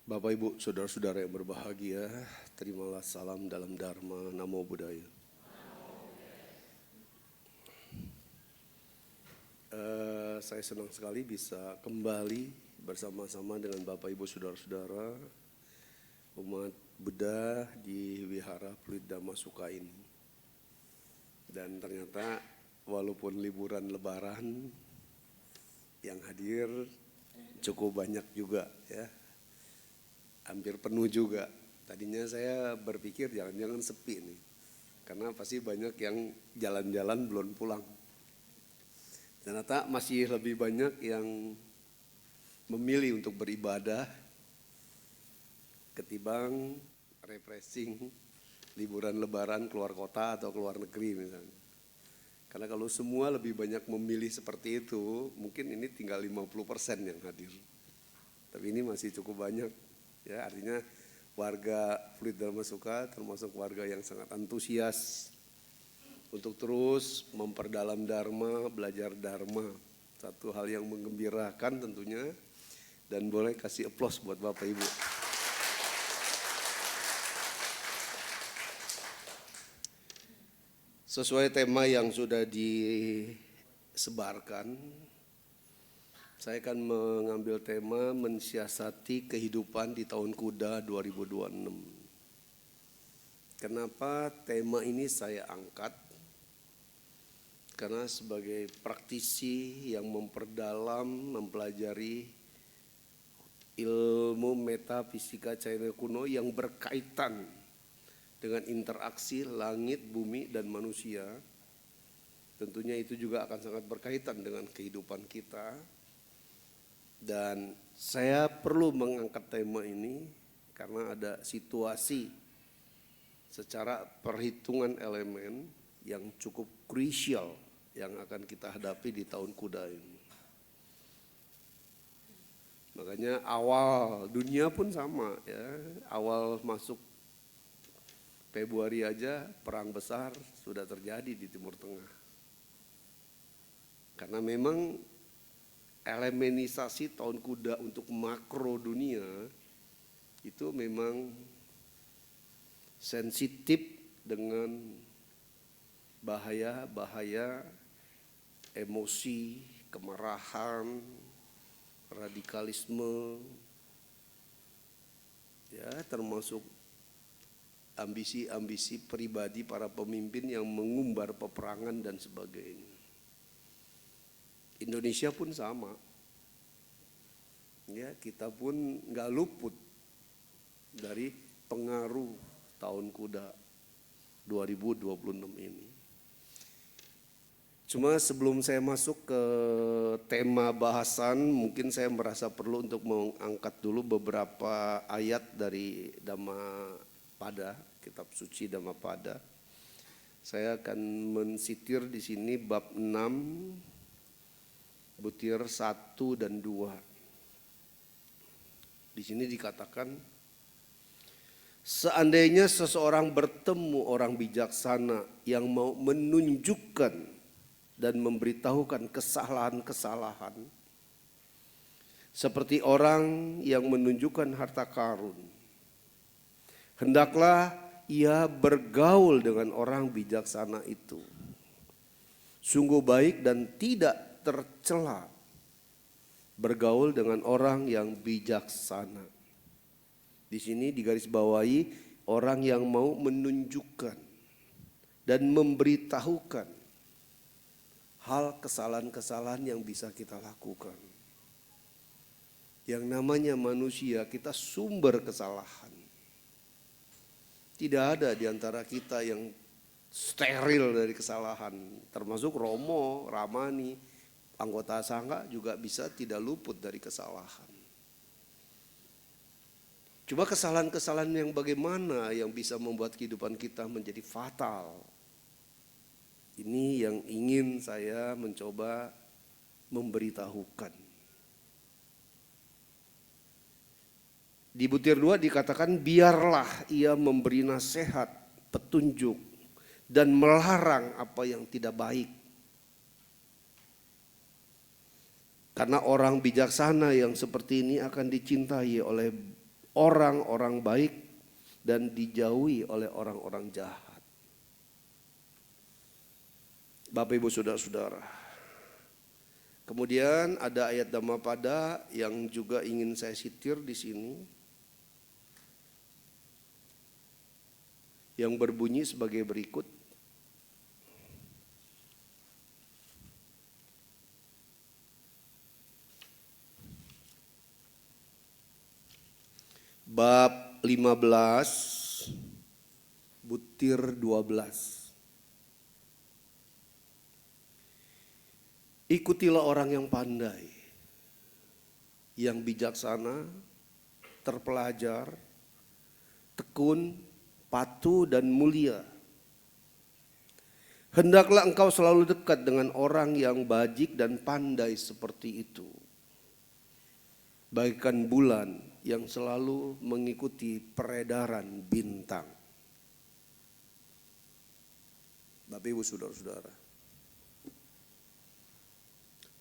Bapak Ibu, saudara-saudara yang berbahagia, terimalah salam dalam Dharma, Namo Buddhaya. Saya senang sekali bisa kembali bersama-sama dengan Bapak Ibu, saudara-saudara umat Buddha di Wihara Pluit Dhammasuka ini. Dan ternyata walaupun liburan Lebaran yang hadir cukup banyak juga ya. Hampir penuh juga. Tadinya saya berpikir jangan-jangan sepi nih. Karena pasti banyak yang jalan-jalan belum pulang. Ternyata masih lebih banyak yang memilih untuk beribadah ketimbang refreshing liburan Lebaran keluar kota atau keluar negeri misalnya. Karena kalau semua lebih banyak memilih seperti itu, mungkin ini tinggal 50% yang hadir. Tapi ini masih cukup banyak. Ya, artinya warga Pluit Dhammasuka termasuk warga yang sangat antusias untuk terus memperdalam Dharma, belajar Dharma. Satu hal yang menggembirakan tentunya, dan boleh kasih aplaus buat Bapak Ibu. Sesuai tema yang sudah disebarkan, saya akan mengambil tema mensiasati kehidupan di tahun kuda 2026. Kenapa tema ini saya angkat? Karena sebagai praktisi yang memperdalam, mempelajari ilmu metafisika China kuno yang berkaitan dengan interaksi langit, bumi, dan manusia, tentunya itu juga akan sangat berkaitan dengan kehidupan kita. Dan saya perlu mengangkat tema ini karena ada situasi secara perhitungan elemen yang cukup krusial yang akan kita hadapi di tahun kuda ini. Makanya awal dunia pun sama ya, awal masuk Februari aja perang besar sudah terjadi di Timur Tengah. Karena memang elemenisasi tahun kuda untuk makro dunia itu memang sensitif dengan bahaya-bahaya emosi, kemarahan, radikalisme, ya termasuk ambisi-ambisi pribadi para pemimpin yang mengumbar peperangan dan sebagainya. Indonesia pun sama, ya kita pun nggak luput dari pengaruh tahun kuda 2026 ini. Cuma sebelum saya masuk ke tema bahasan, mungkin saya merasa perlu untuk mengangkat dulu beberapa ayat dari Dhammapada, kitab suci Dhammapada. Saya akan mensitir di sini bab 6. Butir 1 dan 2. Di sini dikatakan, seandainya seseorang bertemu orang bijaksana yang mau menunjukkan dan memberitahukan kesalahan-kesalahan, seperti orang yang menunjukkan harta karun, hendaklah ia bergaul dengan orang bijaksana itu. Sungguh baik dan tidak tercela bergaul dengan orang yang bijaksana. Di sini digarisbawahi orang yang mau menunjukkan dan memberitahukan hal kesalahan-kesalahan yang bisa kita lakukan. Yang namanya manusia, kita sumber kesalahan. Tidak ada di antara kita yang steril dari kesalahan, termasuk Romo, Ramani, anggota sangga juga bisa tidak luput dari kesalahan. Cuma kesalahan-kesalahan yang bagaimana yang bisa membuat kehidupan kita menjadi fatal. Ini yang ingin saya mencoba memberitahukan. Di butir 2 dikatakan, biarlah ia memberi nasihat, petunjuk, dan melarang apa yang tidak baik. Karena orang bijaksana yang seperti ini akan dicintai oleh orang-orang baik dan dijauhi oleh orang-orang jahat. Bapak Ibu Saudara-saudara. Kemudian ada ayat Dhammapada yang juga ingin saya sitir di sini. Yang berbunyi sebagai berikut. Bab 15 butir 12. Ikutilah orang yang pandai, yang bijaksana, terpelajar, tekun, patuh dan mulia. Hendaklah engkau selalu dekat dengan orang yang bajik dan pandai seperti itu. Bagaikan bulan yang selalu mengikuti peredaran bintang. Bapak Ibu Saudara-saudara.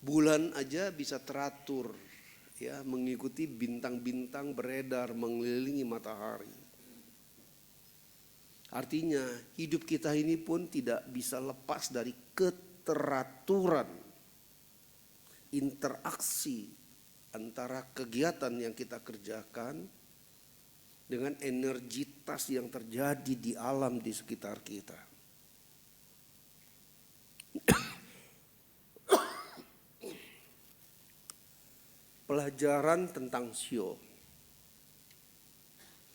Bulan aja bisa teratur, ya, mengikuti bintang-bintang beredar mengelilingi matahari. Artinya hidup kita ini pun tidak bisa lepas dari keteraturan interaksi antara kegiatan yang kita kerjakan dengan energitas yang terjadi di alam di sekitar kita. Pelajaran tentang sio,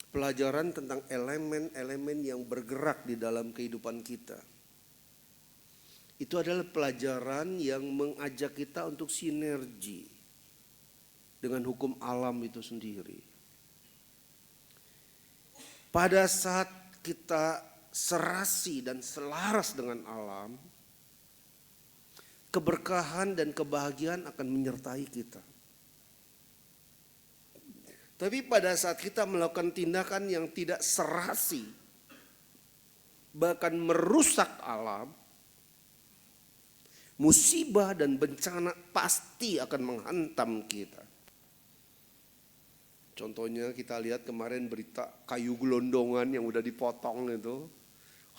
pelajaran tentang elemen-elemen yang bergerak di dalam kehidupan kita. Itu adalah pelajaran yang mengajak kita untuk sinergi dengan hukum alam itu sendiri. Pada saat kita serasi dan selaras dengan alam, keberkahan dan kebahagiaan akan menyertai kita. Tapi pada saat kita melakukan tindakan yang tidak serasi, bahkan merusak alam, musibah dan bencana pasti akan menghantam kita. Contohnya kita lihat kemarin berita kayu gelondongan yang udah dipotong itu,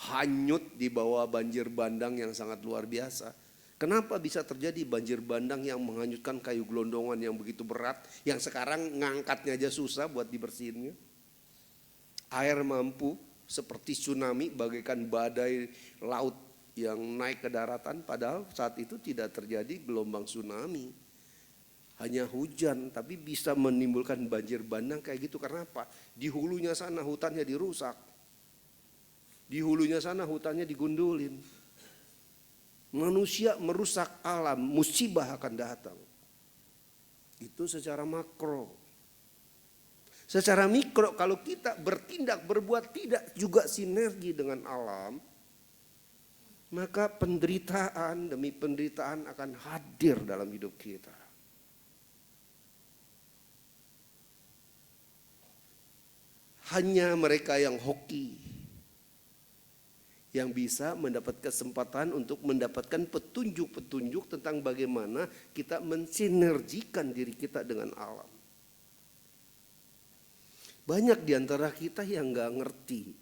hanyut di bawah banjir bandang yang sangat luar biasa. Kenapa bisa terjadi banjir bandang yang menghanyutkan kayu gelondongan yang begitu berat, yang sekarang ngangkatnya aja susah buat dibersihinnya? Air mampu seperti tsunami bagaikan badai laut yang naik ke daratan, padahal saat itu tidak terjadi gelombang tsunami. Hanya hujan, tapi bisa menimbulkan banjir bandang kayak gitu. Karena apa? Di hulunya sana hutannya dirusak. Di hulunya sana hutannya digundulin. Manusia merusak alam, musibah akan datang. Itu secara makro. Secara mikro, kalau kita bertindak, berbuat tidak juga sinergi dengan alam, maka penderitaan demi penderitaan akan hadir dalam hidup kita. Hanya mereka yang hoki yang bisa mendapat kesempatan untuk mendapatkan petunjuk-petunjuk tentang bagaimana kita mensinergikan diri kita dengan alam. Banyak di antara kita yang gak ngerti,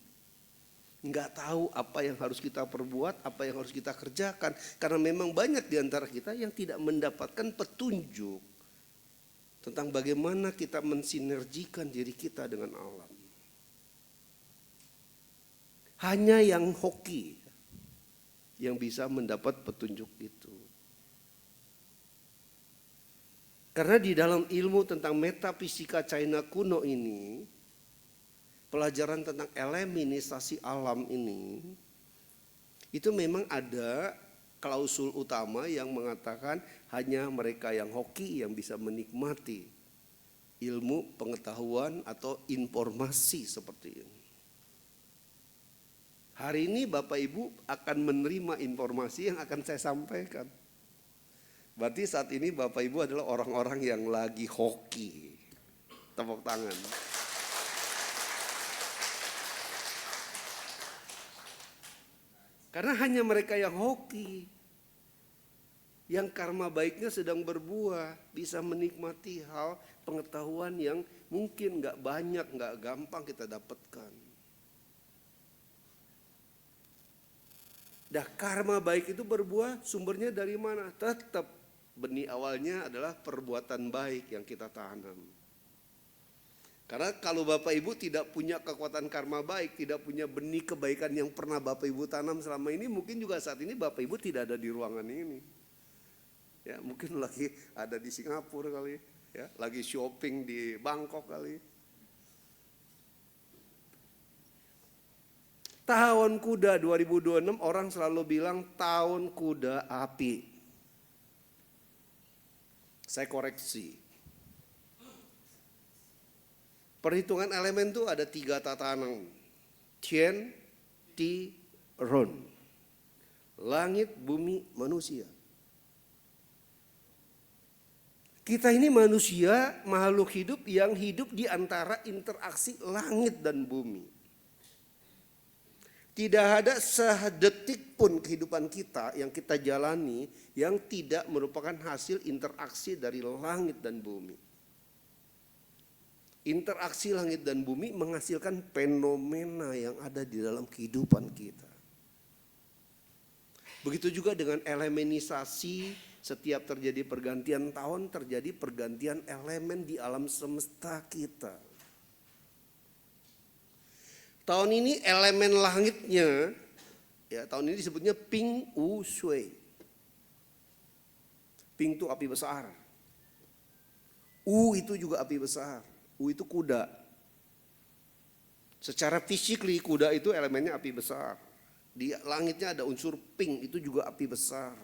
gak tahu apa yang harus kita perbuat, apa yang harus kita kerjakan. Karena memang banyak di antara kita yang tidak mendapatkan petunjuk tentang bagaimana kita mensinergikan diri kita dengan alam. Hanya yang hoki yang bisa mendapat petunjuk itu. Karena di dalam ilmu tentang metafisika China kuno ini, pelajaran tentang eliminasi alam ini, itu memang ada klausul utama yang mengatakan hanya mereka yang hoki yang bisa menikmati ilmu pengetahuan atau informasi seperti ini. Hari ini Bapak Ibu akan menerima informasi yang akan saya sampaikan. Berarti saat ini Bapak Ibu adalah orang-orang yang lagi hoki. Tepuk tangan. Karena hanya mereka yang hoki Yang karma baiknya sedang berbuah, bisa menikmati hal pengetahuan yang mungkin gak banyak, gak gampang kita dapatkan. Dah karma baik itu berbuah, sumbernya dari mana? Tetap benih awalnya adalah perbuatan baik yang kita tanam. Karena kalau Bapak Ibu tidak punya kekuatan karma baik, tidak punya benih kebaikan yang pernah Bapak Ibu tanam selama ini, mungkin juga saat ini Bapak Ibu tidak ada di ruangan ini. Ya, mungkin lagi ada di Singapura kali, ya, lagi shopping di Bangkok kali. Tahun kuda 2026 orang selalu bilang tahun kuda api. Saya koreksi. Perhitungan elemen itu ada 3 tatanan. Tien, Ti, Ron. Langit, bumi, manusia. Kita ini manusia, makhluk hidup yang hidup di antara interaksi langit dan bumi. Tidak ada sedetik pun kehidupan kita yang kita jalani yang tidak merupakan hasil interaksi dari langit dan bumi. Interaksi langit dan bumi menghasilkan fenomena yang ada di dalam kehidupan kita. Begitu juga dengan elemenisasi, setiap terjadi pergantian tahun, terjadi pergantian elemen di alam semesta kita. Tahun ini elemen langitnya, ya, tahun ini disebutnya Ping U Shui. Ping itu api besar. U itu juga api besar. U itu kuda. Secara fisikly kuda itu elemennya api besar. Di langitnya ada unsur pink, itu juga api besar.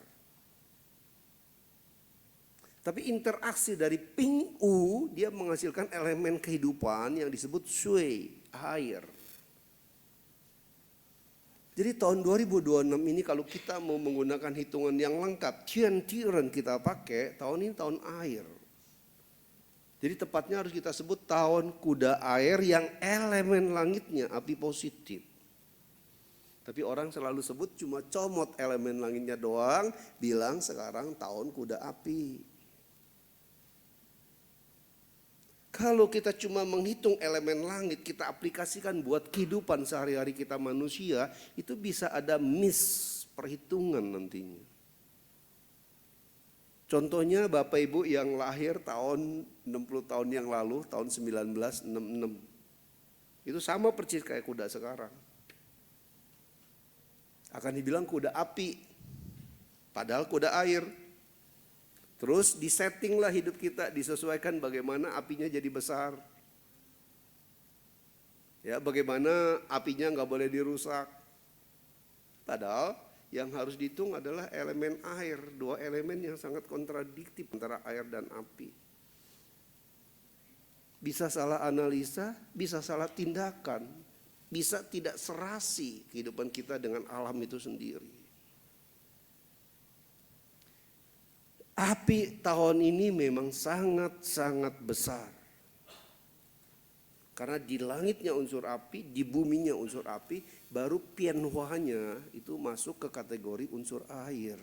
Tapi interaksi dari pink U dia menghasilkan elemen kehidupan yang disebut shui, air. Jadi tahun 2026 ini kalau kita mau menggunakan hitungan yang lengkap, Tian Tiren kita pakai, tahun ini tahun air. Jadi tepatnya harus kita sebut tahun kuda air yang elemen langitnya api positif. Tapi orang selalu sebut cuma comot elemen langitnya doang, bilang sekarang tahun kuda api. Kalau kita cuma menghitung elemen langit, kita aplikasikan buat kehidupan sehari-hari kita manusia, itu bisa ada miss perhitungan nantinya. Contohnya Bapak Ibu yang lahir tahun 60 tahun yang lalu, tahun 1966. Itu sama persis kayak kuda sekarang. Akan dibilang kuda api, padahal kuda air. Terus disettinglah hidup kita, disesuaikan bagaimana apinya jadi besar. Ya, bagaimana apinya nggak boleh dirusak. Padahal yang harus dihitung adalah elemen air, 2 elemen yang sangat kontradiktif antara air dan api. Bisa salah analisa, bisa salah tindakan, bisa tidak serasi kehidupan kita dengan alam itu sendiri. Api tahun ini memang sangat-sangat besar. Karena di langitnya unsur api, di buminya unsur api, baru pianhuanya itu masuk ke kategori unsur air.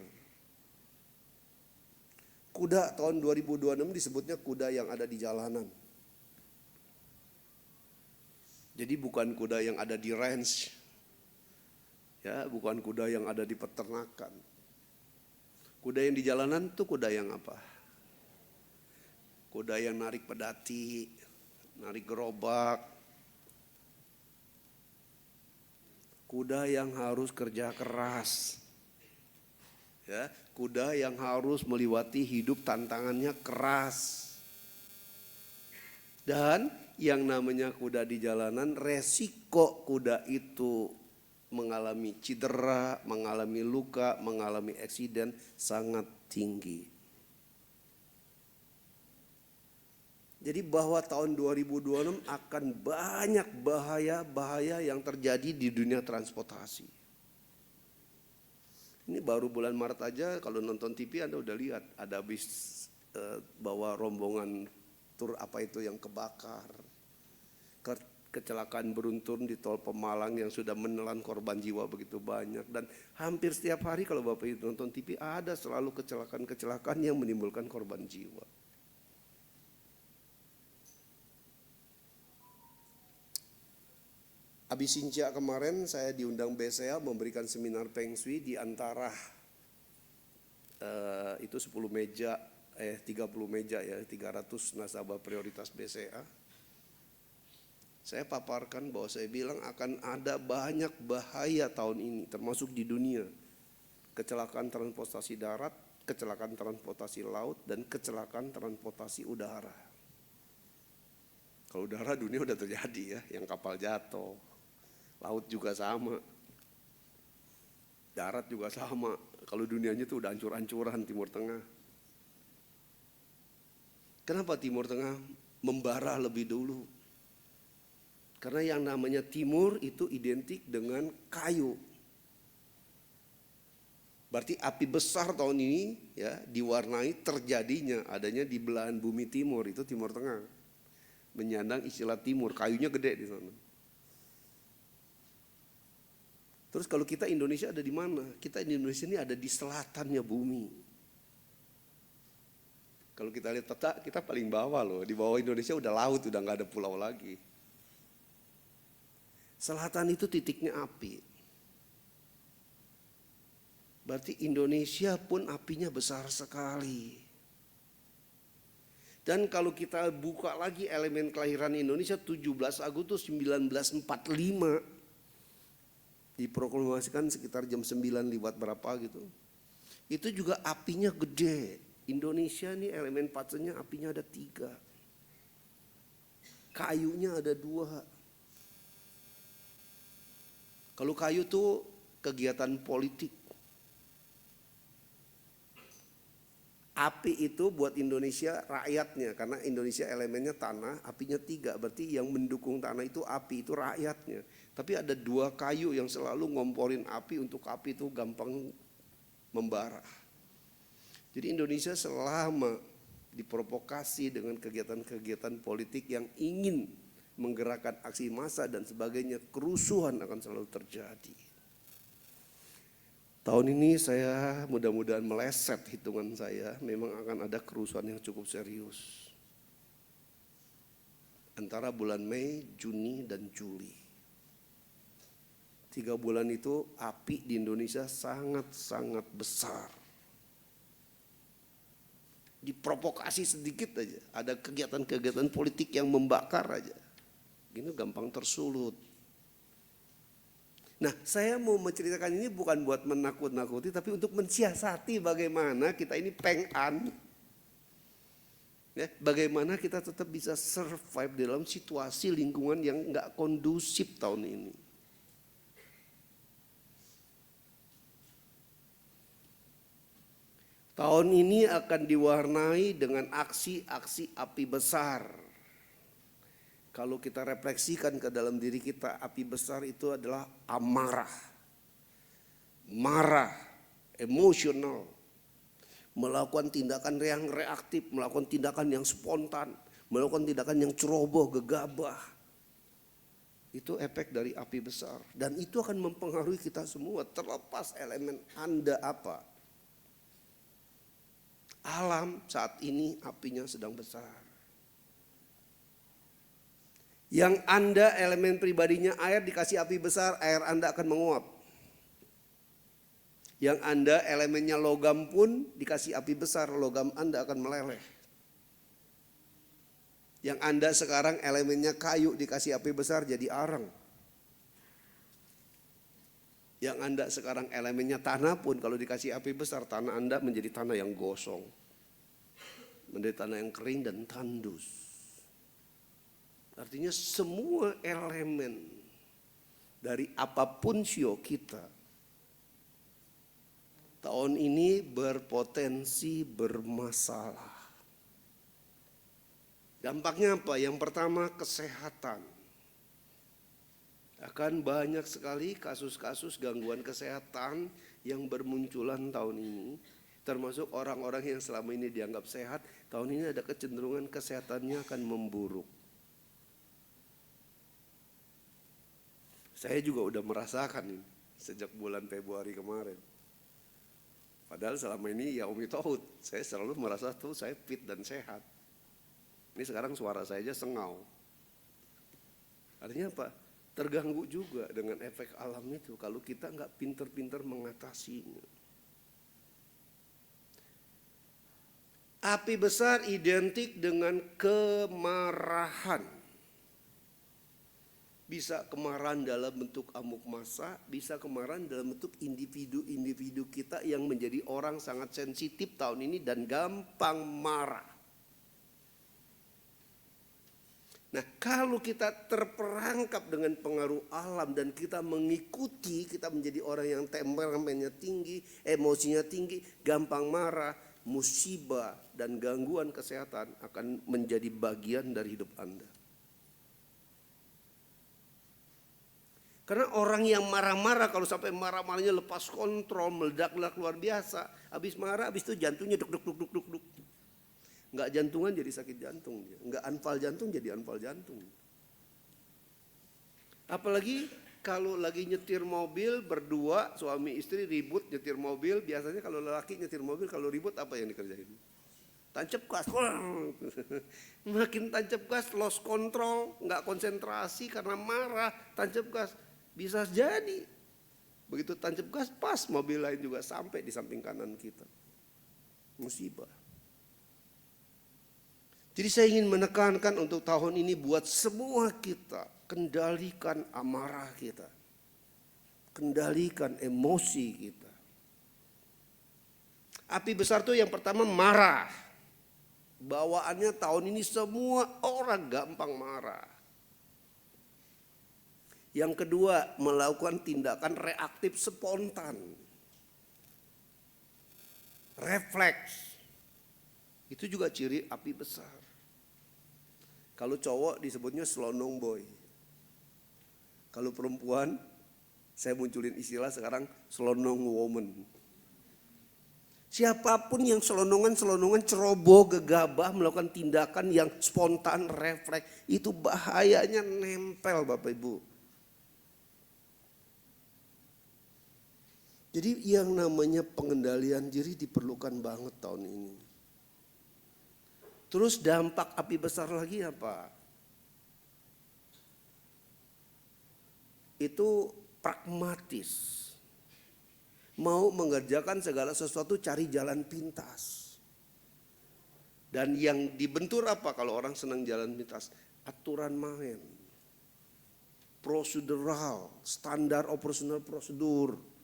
Kuda tahun 2026 disebutnya kuda yang ada di jalanan. Jadi bukan kuda yang ada di ranch. Ya, bukan kuda yang ada di peternakan. Kuda yang di jalanan itu kuda yang apa? Kuda yang narik pedati, narik gerobak. Kuda yang harus kerja keras. Ya, kuda yang harus melewati hidup tantangannya keras. Dan yang namanya kuda di jalanan, resiko kuda itu mengalami cedera, mengalami luka, mengalami eksiden sangat tinggi. Jadi bahwa tahun 2026 akan banyak bahaya-bahaya yang terjadi di dunia transportasi. Ini baru bulan Maret aja kalau nonton TV Anda udah lihat ada bis bawa rombongan tur apa itu yang kebakar. kecelakaan beruntun di tol Pemalang yang sudah menelan korban jiwa begitu banyak. Dan hampir setiap hari kalau Bapak Ibu nonton TV ada selalu kecelakaan-kecelakaan yang menimbulkan korban jiwa. Habis Sinja kemarin saya diundang BCA memberikan seminar Feng Shui di antara itu 10 meja, 30 meja ya, 300 nasabah prioritas BCA. Saya paparkan bahwa saya bilang akan ada banyak bahaya tahun ini termasuk di dunia. Kecelakaan transportasi darat, kecelakaan transportasi laut, dan kecelakaan transportasi udara. Kalau udara dunia udah terjadi ya, yang kapal jatuh. Laut juga sama. Darat juga sama. Kalau dunianya tuh udah hancur-hancuran Timur Tengah. Kenapa Timur Tengah membara lebih dulu? Karena yang namanya timur itu identik dengan kayu. Berarti api besar tahun ini ya diwarnai terjadinya adanya di belahan bumi timur, itu Timur Tengah. Menyandang istilah timur, kayunya gede di sana. Terus kalau kita Indonesia ada di mana? Kita di Indonesia ini ada di selatannya bumi. Kalau kita lihat peta, kita paling bawah loh. Di bawah Indonesia udah laut, udah nggak ada pulau lagi. Selatan itu titiknya api. Berarti Indonesia pun apinya besar sekali. Dan kalau kita buka lagi elemen kelahiran Indonesia 17 Agustus 1945 diproklamasikan sekitar jam 9 lewat berapa gitu. Itu juga apinya gede. Indonesia nih elemen patsenya apinya ada 3. Kayunya ada 2. Kalau kayu tuh kegiatan politik. Api itu buat Indonesia rakyatnya, karena Indonesia elemennya tanah, apinya 3. Berarti yang mendukung tanah itu api, itu rakyatnya. Tapi ada 2 kayu yang selalu ngomporin api untuk api itu gampang membara. Jadi Indonesia selama diprovokasi dengan kegiatan-kegiatan politik yang ingin menggerakkan aksi massa dan sebagainya, kerusuhan akan selalu terjadi. Tahun ini saya mudah-mudahan meleset hitungan saya, memang akan ada kerusuhan yang cukup serius. Antara bulan Mei, Juni, dan Juli. 3 bulan itu api di Indonesia sangat-sangat besar. Diprovokasi sedikit aja, ada kegiatan-kegiatan politik yang membakar aja. Ini gampang tersulut. Nah, saya mau menceritakan ini bukan buat menakut-nakuti, tapi untuk mensiasati bagaimana kita ini peng-an. Ya, bagaimana kita tetap bisa survive dalam situasi lingkungan yang nggak kondusif tahun ini. Tahun ini akan diwarnai dengan aksi-aksi api besar. Kalau kita refleksikan ke dalam diri kita, api besar itu adalah amarah, marah, emosional, melakukan tindakan yang reaktif, melakukan tindakan yang spontan, melakukan tindakan yang ceroboh, gegabah. Itu efek dari api besar. Dan itu akan mempengaruhi kita semua, terlepas elemen Anda apa. Alam saat ini apinya sedang besar. Yang Anda elemen pribadinya air, dikasih api besar, air Anda akan menguap. Yang Anda elemennya logam pun dikasih api besar, logam Anda akan meleleh. Yang Anda sekarang elemennya kayu, dikasih api besar jadi arang. Yang Anda sekarang elemennya tanah pun kalau dikasih api besar, tanah Anda menjadi tanah yang gosong. Menjadi tanah yang kering dan tandus. Artinya semua elemen dari apapun sio kita tahun ini berpotensi bermasalah. Dampaknya apa? Yang pertama kesehatan. Akan banyak sekali kasus-kasus gangguan kesehatan yang bermunculan tahun ini. Termasuk orang-orang yang selama ini dianggap sehat, tahun ini ada kecenderungan kesehatannya akan memburuk. Saya juga udah merasakan ini sejak bulan Februari kemarin. Padahal selama ini ya Umi tahu, saya selalu merasa tuh saya fit dan sehat. Ini sekarang suara saya aja sengau. Artinya apa? Terganggu juga dengan efek alam itu kalau kita nggak pinter-pinter mengatasinya. Api besar identik dengan kemarahan. Bisa kemarahan dalam bentuk amuk massa, bisa kemarahan dalam bentuk individu-individu kita yang menjadi orang sangat sensitif tahun ini dan gampang marah. Nah, kalau kita terperangkap dengan pengaruh alam dan kita mengikuti, kita menjadi orang yang temperamennya tinggi, emosinya tinggi, gampang marah, musibah dan gangguan kesehatan akan menjadi bagian dari hidup Anda. Karena orang yang marah-marah kalau sampai marah-marahnya lepas kontrol, meledak-ledak luar biasa. Habis marah, habis itu jantungnya duk. Enggak jantungan jadi sakit jantung. Enggak anfal jantung jadi anfal jantung. Apalagi kalau lagi nyetir mobil berdua, suami istri ribut nyetir mobil. Biasanya kalau lelaki nyetir mobil kalau ribut apa yang dikerjain? Tancap gas. Makin tancap gas, lost control, enggak konsentrasi karena marah, tancap gas. Bisa jadi begitu tancap gas pas mobil lain juga sampai di samping kanan kita. Musibah. Jadi saya ingin menekankan untuk tahun ini buat semua kita kendalikan amarah kita. Kendalikan emosi kita. Api besar itu yang pertama marah. Bawaannya tahun ini semua orang gampang marah. Yang kedua, melakukan tindakan reaktif spontan. Refleks. Itu juga ciri api besar. Kalau cowok disebutnya selonong boy. Kalau perempuan, saya munculin istilah sekarang selonong woman. Siapapun yang selonongan ceroboh, gegabah, melakukan tindakan yang spontan, refleks. Itu bahayanya nempel Bapak Ibu. Jadi yang namanya pengendalian diri diperlukan banget tahun ini. Terus dampak api besar lagi apa? Itu pragmatis. Mau mengerjakan segala sesuatu cari jalan pintas. Dan yang dibentur apa kalau orang senang jalan pintas? Aturan main. Prosedural, standar operasional prosedur.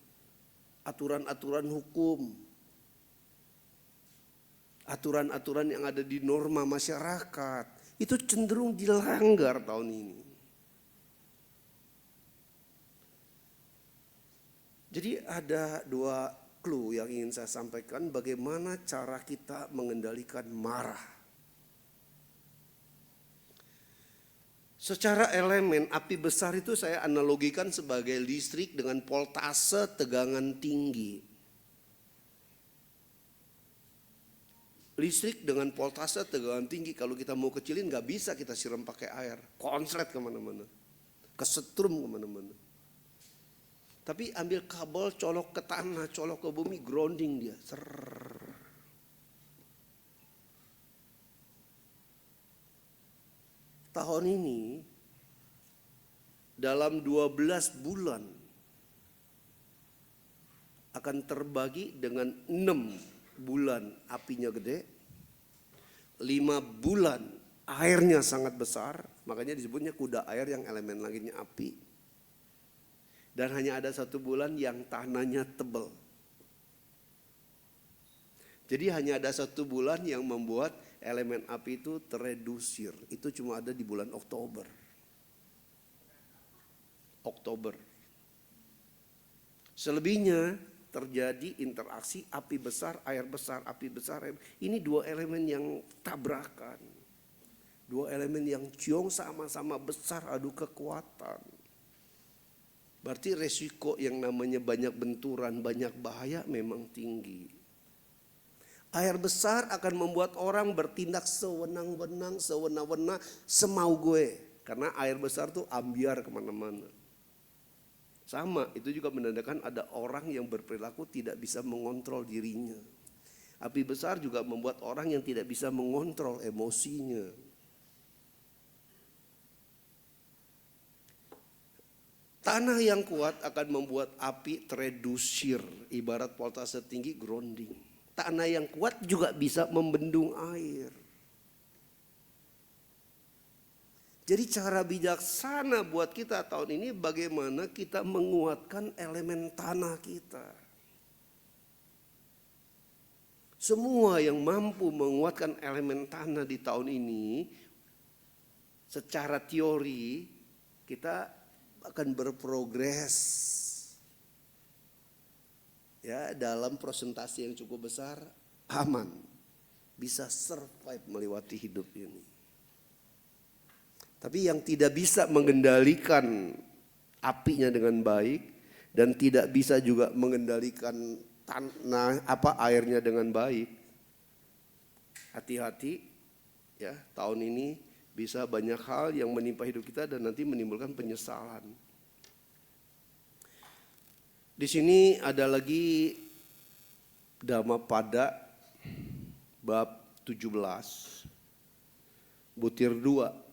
Aturan-aturan hukum, aturan-aturan yang ada di norma masyarakat, itu cenderung dilanggar tahun ini. Jadi ada dua clue yang ingin saya sampaikan bagaimana cara kita mengendalikan marah. Secara elemen api besar itu saya analogikan sebagai listrik dengan voltase tegangan tinggi. Listrik dengan voltase tegangan tinggi kalau kita mau kecilin gak bisa kita siram pakai air. Konslet kemana-mana. Kesetrum kemana-mana. Tapi ambil kabel colok ke tanah, colok ke bumi, grounding dia. Tahun ini dalam 12 bulan akan terbagi dengan 6 bulan apinya gede, 5 bulan airnya sangat besar, makanya disebutnya kuda air yang elemen langitnya api. Dan hanya ada 1 bulan yang tanahnya tebal. Jadi hanya ada 1 bulan yang membuat elemen api itu teredusir. Itu cuma ada di bulan Oktober. Selebihnya terjadi interaksi api besar, air besar, api besar. Ini 2 elemen yang tabrakan. 2 elemen yang ciong sama-sama besar adu kekuatan. Berarti resiko yang namanya banyak benturan, banyak bahaya memang tinggi. Air besar akan membuat orang bertindak sewenang-wenang, sewena-wena, semau gue. Karena air besar tuh ambiar kemana-mana. Sama, itu juga menandakan ada orang yang berperilaku tidak bisa mengontrol dirinya. Api besar juga membuat orang yang tidak bisa mengontrol emosinya. Tanah yang kuat akan membuat api teredusir, ibarat voltase tinggi grounding. Tanah yang kuat juga bisa membendung air. Jadi cara bijaksana buat kita tahun ini bagaimana kita menguatkan elemen tanah kita. Semua yang mampu menguatkan elemen tanah di tahun ini, secara teori kita akan berprogres. Ya, dalam persentase yang cukup besar aman, bisa survive melewati hidup ini. Tapi yang tidak bisa mengendalikan apinya dengan baik dan tidak bisa juga mengendalikan airnya dengan baik. Hati-hati ya, tahun ini bisa banyak hal yang menimpa hidup kita dan nanti menimbulkan penyesalan. Di sini ada lagi Dhammapada bab 17 butir 2.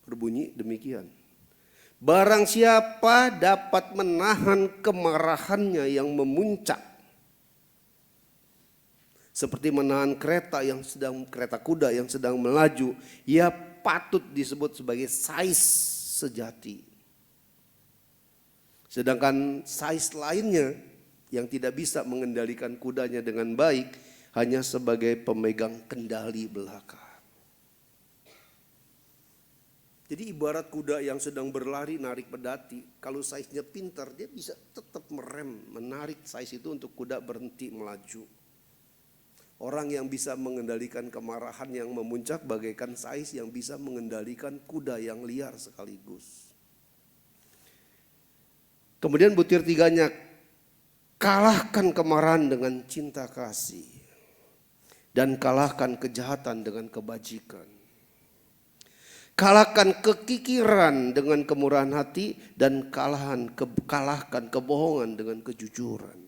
Berbunyi demikian. Barang siapa dapat menahan kemarahannya yang memuncak, seperti menahan kereta kuda yang sedang melaju, ia patut disebut sebagai sais sejati. Sedangkan sais lainnya yang tidak bisa mengendalikan kudanya dengan baik hanya sebagai pemegang kendali belaka. Jadi ibarat kuda yang sedang berlari narik pedati, kalau saisnya pintar dia bisa tetap menarik sais itu untuk kuda berhenti melaju. Orang yang bisa mengendalikan kemarahan yang memuncak bagaikan sais yang bisa mengendalikan kuda yang liar sekaligus. Kemudian butir 3-nya, kalahkan kemarahan dengan cinta kasih dan kalahkan kejahatan dengan kebajikan. Kalahkan kekikiran dengan kemurahan hati dan kalahkan kebohongan dengan kejujuran.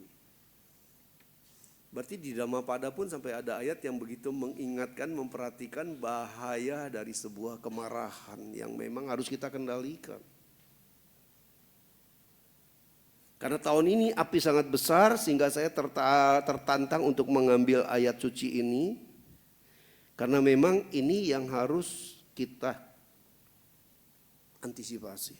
Berarti di Dhammapada pun sampai ada ayat yang begitu mengingatkan, memperhatikan bahaya dari sebuah kemarahan yang memang harus kita kendalikan. Karena tahun ini api sangat besar sehingga saya tertantang untuk mengambil ayat suci ini. Karena memang ini yang harus kita antisipasi.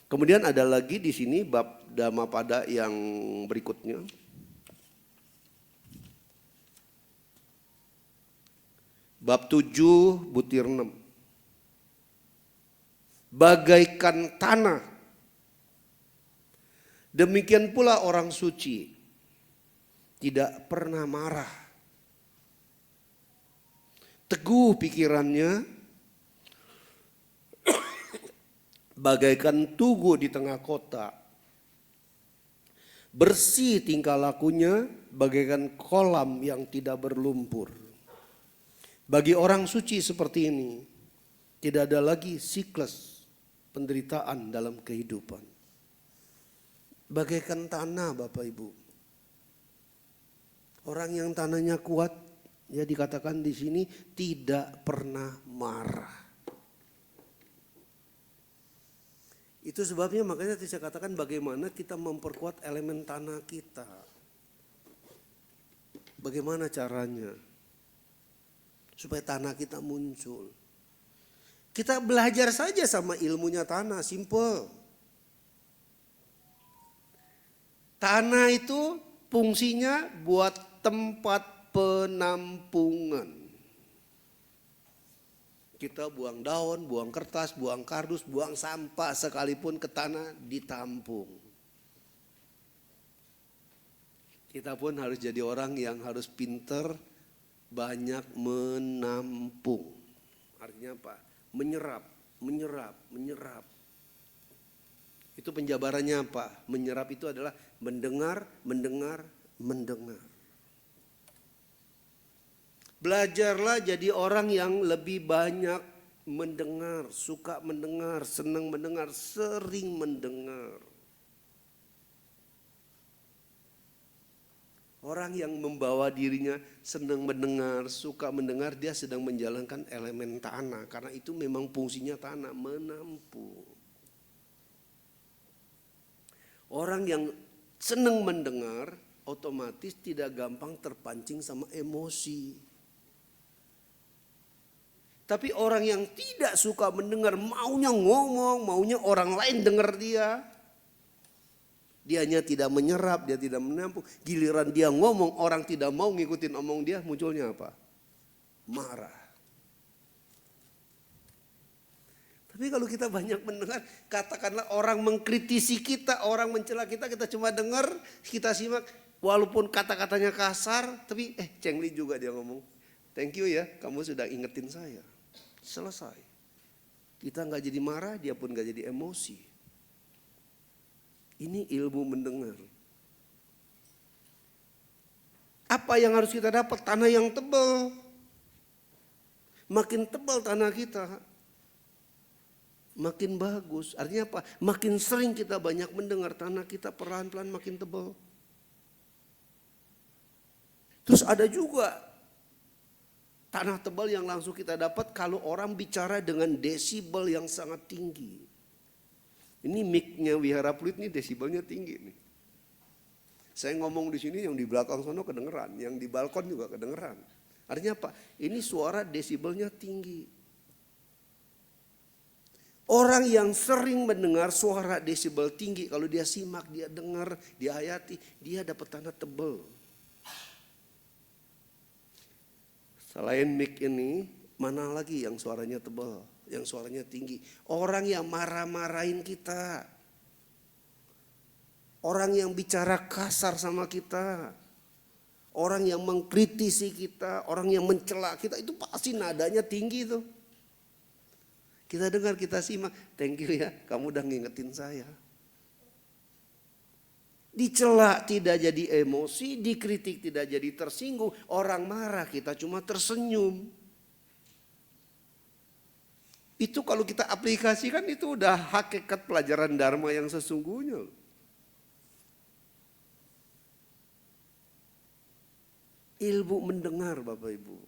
Kemudian ada lagi di sini bab Dhammapada yang berikutnya. Bab 7 butir 6. Bagaikan tanah, demikian pula orang suci tidak pernah marah. Teguh pikirannya, bagaikan tugu di tengah kota. Bersih tingkah lakunya, bagaikan kolam yang tidak berlumpur. Bagi orang suci seperti ini, tidak ada lagi siklus penderitaan dalam kehidupan. Bagaikan tanah Bapak Ibu. Orang yang tanahnya kuat, ya dikatakan di sini tidak pernah marah. Itu sebabnya makanya saya katakan bagaimana kita memperkuat elemen tanah kita. Bagaimana caranya? Supaya tanah kita muncul. Kita belajar saja sama ilmunya tanah, simple. Tanah itu fungsinya buat tempat penampungan. Kita buang daun, buang kertas, buang kardus, buang sampah sekalipun ke tanah ditampung. Kita pun harus jadi orang yang harus pinter banyak menampung. Artinya apa? Menyerap. Itu penjabarannya apa? Menyerap itu adalah mendengar. Belajarlah jadi orang yang lebih banyak mendengar, suka mendengar, senang mendengar, sering mendengar. Orang yang membawa dirinya senang mendengar, suka mendengar, dia sedang menjalankan elemen tanah. Karena itu memang fungsinya tanah, menampung. Orang yang senang mendengar otomatis tidak gampang terpancing sama emosi. Tapi orang yang tidak suka mendengar, maunya ngomong, maunya orang lain dengar dia. Dianya tidak menyerap, dia tidak menampung. Giliran dia ngomong, orang tidak mau ngikutin omong dia, munculnya apa? Marah. Tapi kalau kita banyak mendengar, katakanlah orang mengkritisi kita, orang mencela kita, kita cuma dengar, kita simak. Walaupun kata-katanya kasar, tapi cengli juga dia ngomong. Thank you ya, kamu sudah ingetin saya. Selesai. Kita gak jadi marah, dia pun gak jadi emosi. Ini ilmu mendengar. Apa yang harus kita dapat? Tanah yang tebal. Makin tebal tanah kita, makin bagus. Artinya apa? Makin sering kita banyak mendengar, tanah kita pelan-pelan makin tebal. Terus ada juga tanah tebal yang langsung kita dapat kalau orang bicara dengan desibel yang sangat tinggi. Ini mic-nya Wihara Pluit nih desibelnya tinggi nih. Saya ngomong di sini, yang di belakang sono kedengeran, yang di balkon juga kedengeran. Artinya apa? Ini suara desibelnya tinggi. Orang yang sering mendengar suara desibel tinggi, kalau dia simak, dia dengar, dia hayati, dia dapat tanah tebal. Selain mic ini, mana lagi yang suaranya tebal? Yang suaranya tinggi. Orang yang marah-marahin kita. Orang yang bicara kasar sama kita. Orang yang mengkritisi kita. Orang yang mencela kita. Itu pasti nadanya tinggi tuh. Kita dengar, kita simak. Thank you ya, kamu udah ngingetin saya. Dicela tidak jadi emosi. Dikritik tidak jadi tersinggung. Orang marah kita cuma tersenyum. Itu kalau kita aplikasikan itu udah hakikat pelajaran Dharma yang sesungguhnya. Ilmu mendengar Bapak Ibu.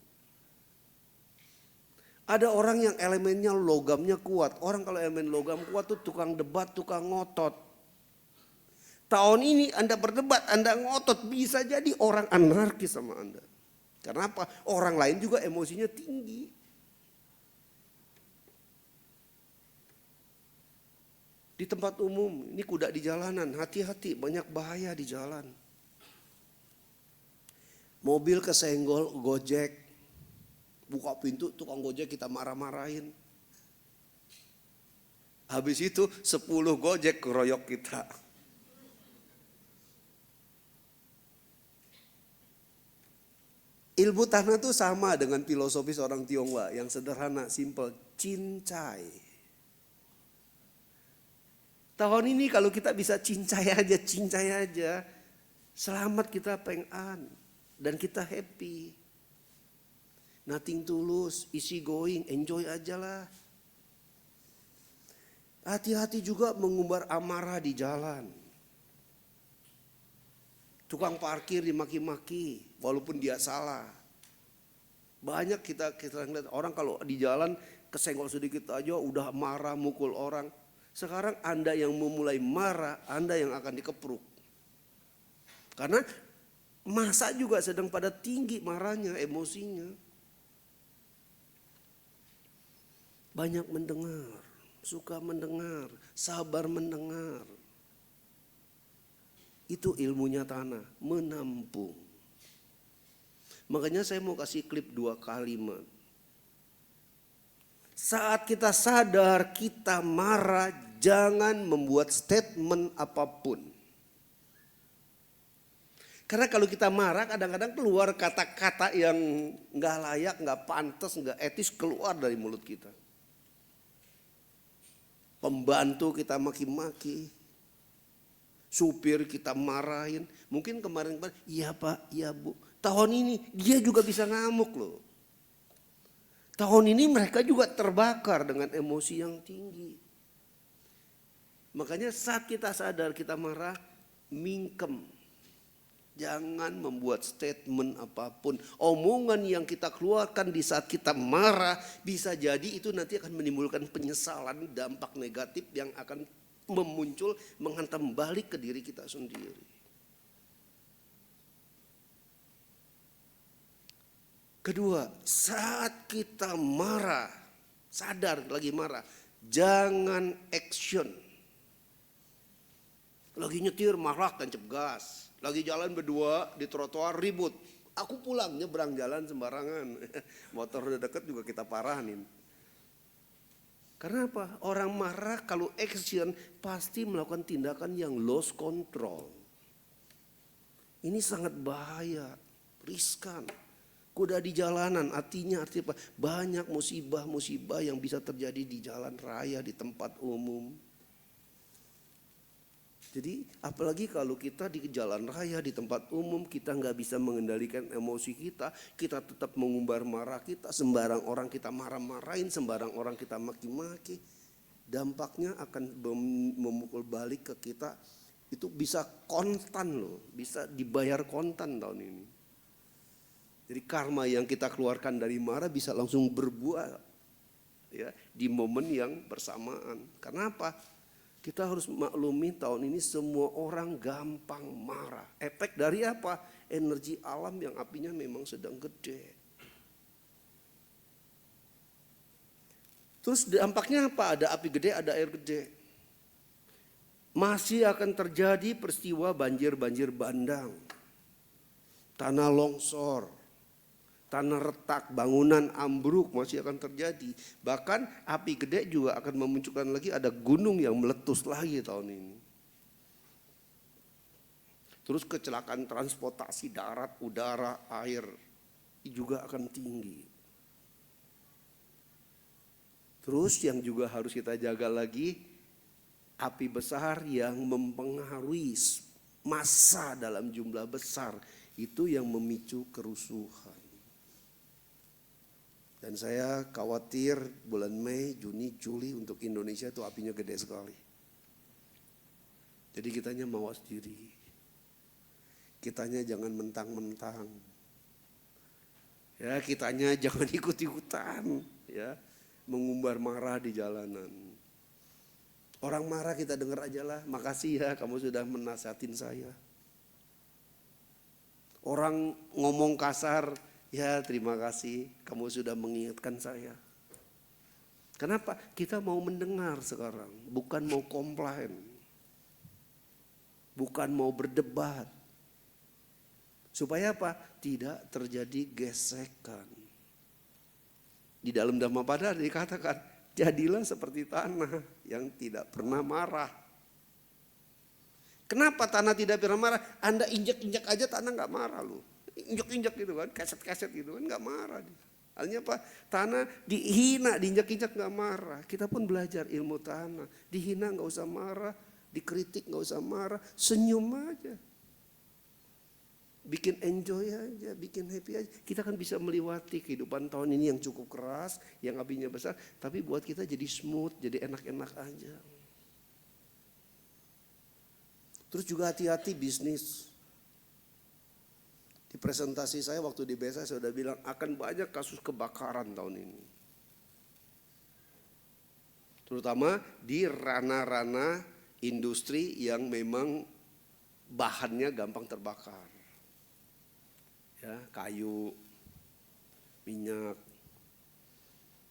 Ada orang yang elemennya logamnya kuat. Orang kalau elemen logam kuat tuh tukang debat, tukang ngotot. Tahun ini Anda berdebat, Anda ngotot, bisa jadi orang anarkis sama Anda. Karena apa? Orang lain juga emosinya tinggi. Di tempat umum, ini kuda di jalanan, hati-hati, banyak bahaya di jalan. Mobil kesenggol, Gojek, buka pintu, tukang Gojek kita marah-marahin. Habis itu 10 Gojek keroyok kita. Ilmu tanah itu sama dengan filosofis orang Tionghoa yang sederhana, simple, cincai. Tahun ini kalau kita bisa cincai aja. Selamat kita pengan. Dan kita happy. Nothing tulus, easy going, enjoy aja lah. Hati-hati juga mengumbar amarah di jalan. Tukang parkir dimaki-maki walaupun dia salah. Banyak kita lihat orang kalau di jalan kesenggol sedikit aja udah marah mukul orang. Sekarang Anda yang memulai marah, Anda yang akan dikepruk. Karena masa juga sedang pada tinggi marahnya, emosinya. Banyak mendengar, suka mendengar, sabar mendengar. Itu ilmunya tanah, menampung. Makanya saya mau kasih klip 2 kalimat. Saat kita sadar kita marah, jangan membuat statement apapun. Karena kalau kita marah kadang-kadang keluar kata-kata yang gak layak, gak pantas, gak etis keluar dari mulut kita. Pembantu kita maki-maki. Supir kita marahin. Mungkin kemarin, iya Pak, iya Bu. Tahun ini dia juga bisa ngamuk loh. Tahun ini mereka juga terbakar dengan emosi yang tinggi. Makanya saat kita sadar kita marah, mingkem. Jangan membuat statement apapun. Omongan yang kita keluarkan di saat kita marah bisa jadi itu nanti akan menimbulkan penyesalan, dampak negatif yang akan memuncul, menghantam balik ke diri kita sendiri. Kedua, saat kita marah, sadar lagi marah, jangan action. Lagi nyetir marah tancap gas. Lagi jalan berdua di trotoar ribut. Aku pulang nyebrang jalan sembarangan. Motor udah deket juga kita parahin. Karena apa? Orang marah kalau action pasti melakukan tindakan yang lost control. Ini sangat bahaya, riskan. Kuda di jalanan artinya apa? Banyak musibah-musibah yang bisa terjadi di jalan raya, di tempat umum. Jadi apalagi kalau kita di jalan raya, di tempat umum, kita nggak bisa mengendalikan emosi kita, kita tetap mengumbar marah kita, sembarang orang kita marah-marahin, sembarang orang kita maki-maki. Dampaknya akan memukul balik ke kita, itu bisa kontan loh, bisa dibayar kontan tahun ini. Jadi karma yang kita keluarkan dari marah bisa langsung berbuah ya, di momen yang bersamaan. Karena apa? Kita harus maklumi tahun ini semua orang gampang marah. Efek dari apa? Energi alam yang apinya memang sedang gede. Terus dampaknya apa? Ada api gede, ada air gede. Masih akan terjadi peristiwa banjir-banjir bandang. Tanah longsor. Tanah retak, bangunan ambruk masih akan terjadi. Bahkan api gede juga akan memunculkan lagi, ada gunung yang meletus lagi tahun ini. Terus kecelakaan transportasi darat, udara, air juga akan tinggi. Terus yang juga harus kita jaga lagi, api besar yang mempengaruhi massa dalam jumlah besar, itu yang memicu kerusuhan. Dan saya khawatir bulan Mei, Juni, Juli untuk Indonesia itu apinya gede sekali. Jadi kitanya mawas diri. Kitanya jangan mentang-mentang. Ya, kitanya jangan ikut-ikutan, ya, mengumbar marah di jalanan. Orang marah kita dengar aja lah, makasih ya kamu sudah menasihatin saya. Orang ngomong kasar, ya terima kasih kamu sudah mengingatkan saya. Kenapa? Kita mau mendengar sekarang, bukan mau komplain. Bukan mau berdebat. Supaya apa? Tidak terjadi gesekan. Di dalam Dhammapada dikatakan, jadilah seperti tanah yang tidak pernah marah. Kenapa tanah tidak pernah marah? Anda injak-injak aja tanah gak marah loh. Injak-injak gitu kan, kaset-kaset gitu kan, gak marah. Artinya apa? Tanah dihina, diinjak-injak gak marah. Kita pun belajar ilmu tanah. Dihina gak usah marah, dikritik gak usah marah, senyum aja. Bikin enjoy aja, bikin happy aja. Kita kan bisa melewati kehidupan tahun ini yang cukup keras, yang apinya besar. Tapi buat kita jadi smooth, jadi enak-enak aja. Terus juga hati-hati bisnis. Di presentasi saya waktu di BSA saya sudah bilang akan banyak kasus kebakaran tahun ini. Terutama di ranah-ranah industri yang memang bahannya gampang terbakar. Ya, kayu, minyak.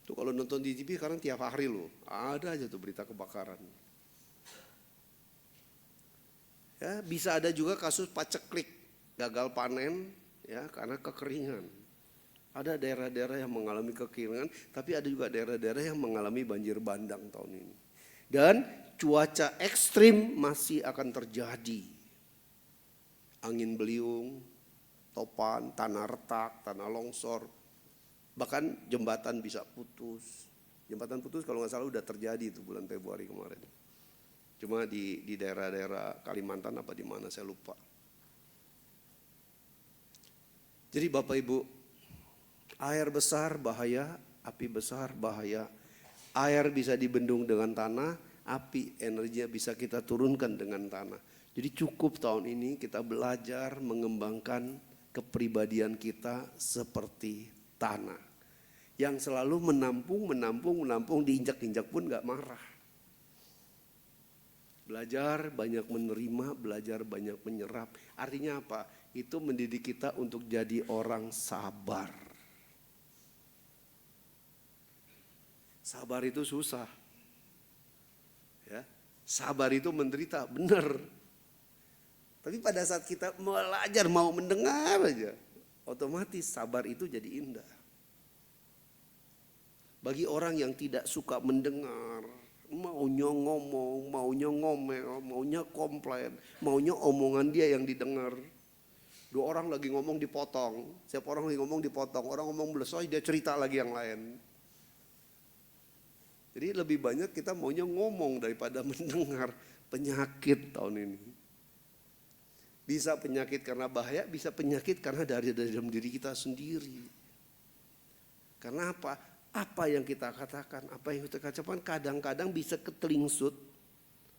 Tuh kalau nonton di TV sekarang tiap hari loh, ada aja tuh berita kebakaran. Ya, bisa ada juga kasus paceklik. Gagal panen ya karena kekeringan. Ada daerah-daerah yang mengalami kekeringan, tapi ada juga daerah-daerah yang mengalami banjir bandang tahun ini. Dan cuaca ekstrim masih akan terjadi. Angin beliung, topan, tanah retak, tanah longsor. Bahkan jembatan bisa putus. Jembatan putus kalau nggak salah udah terjadi itu bulan Februari kemarin. Cuma di daerah-daerah Kalimantan apa di mana saya lupa. Jadi Bapak Ibu, air besar bahaya, api besar bahaya. Air bisa dibendung dengan tanah, api energinya bisa kita turunkan dengan tanah. Jadi cukup tahun ini kita belajar mengembangkan kepribadian kita seperti tanah yang selalu menampung, diinjak-injak pun gak marah. Belajar banyak menerima, belajar banyak menyerap. Artinya apa? Itu mendidik kita untuk jadi orang sabar. Sabar itu susah. Ya, sabar itu menderita, benar. Tapi pada saat kita belajar mau mendengar aja, otomatis sabar itu jadi indah. Bagi orang yang tidak suka mendengar, maunya ngomong, maunya ngomel, maunya komplain, maunya omongan dia yang didengar. Dua orang lagi ngomong dipotong, setiap orang lagi ngomong dipotong, orang ngomong belesoi dia cerita lagi yang lain. Jadi lebih banyak kita maunya ngomong daripada mendengar. Penyakit tahun ini. Bisa penyakit karena bahaya, bisa penyakit karena dari dalam diri kita sendiri. Karena apa? Apa yang kita katakan, apa yang kita katakan kadang-kadang bisa ketelingsut,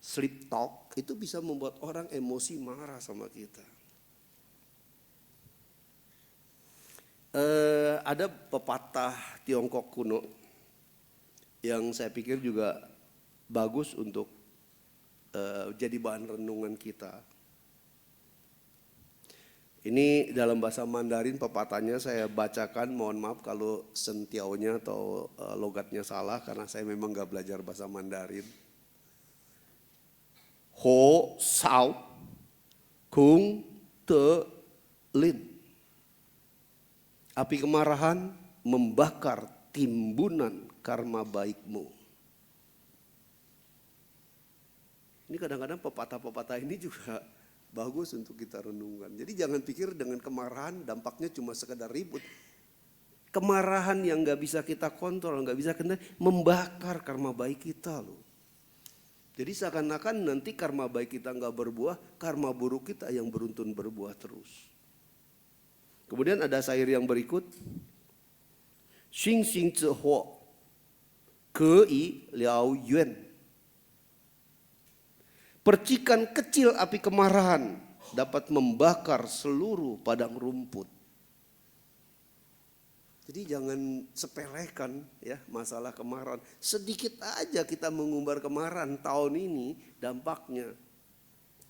sleep talk, itu bisa membuat orang emosi marah sama kita. Ada pepatah Tiongkok kuno yang saya pikir juga bagus untuk jadi bahan renungan kita. Ini dalam bahasa Mandarin pepatahnya saya bacakan, mohon maaf kalau sentiaunya atau logatnya salah karena saya memang gak belajar bahasa Mandarin. Ho sao kung te lin. Api kemarahan membakar timbunan karma baikmu. Ini kadang-kadang pepatah-pepatah ini juga bagus untuk kita renungkan. Jadi jangan pikir dengan kemarahan dampaknya cuma sekedar ribut. Kemarahan yang gak bisa kita kontrol, gak bisa kendali, membakar karma baik kita loh. Jadi seakan-akan nanti karma baik kita gak berbuah, karma buruk kita yang beruntun berbuah terus. Kemudian ada syair yang berikut. Xing xing zi huo, ke yi liao yuan. Percikan kecil api kemarahan dapat membakar seluruh padang rumput. Jadi jangan sepelekan ya masalah kemarahan. Sedikit aja kita mengumbar kemarahan tahun ini dampaknya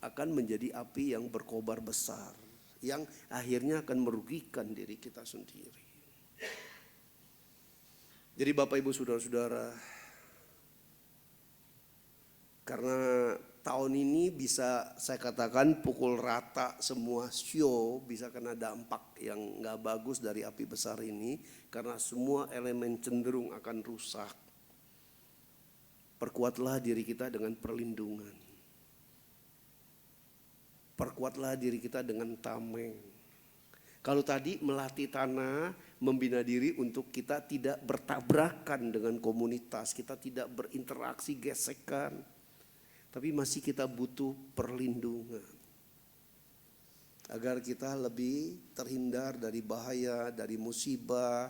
akan menjadi api yang berkobar besar. Yang akhirnya akan merugikan diri kita sendiri. Jadi Bapak Ibu Saudara-saudara, karena tahun ini bisa saya katakan pukul rata semua show, bisa kena dampak yang gak bagus dari api besar ini. Karena semua elemen cenderung akan rusak. Perkuatlah diri kita dengan perlindungan. Perkuatlah diri kita dengan tameng. Kalau tadi melatih tanah, membina diri untuk kita tidak bertabrakan dengan komunitas. Kita tidak berinteraksi gesekan. Tapi masih kita butuh perlindungan. Agar kita lebih terhindar dari bahaya, dari musibah,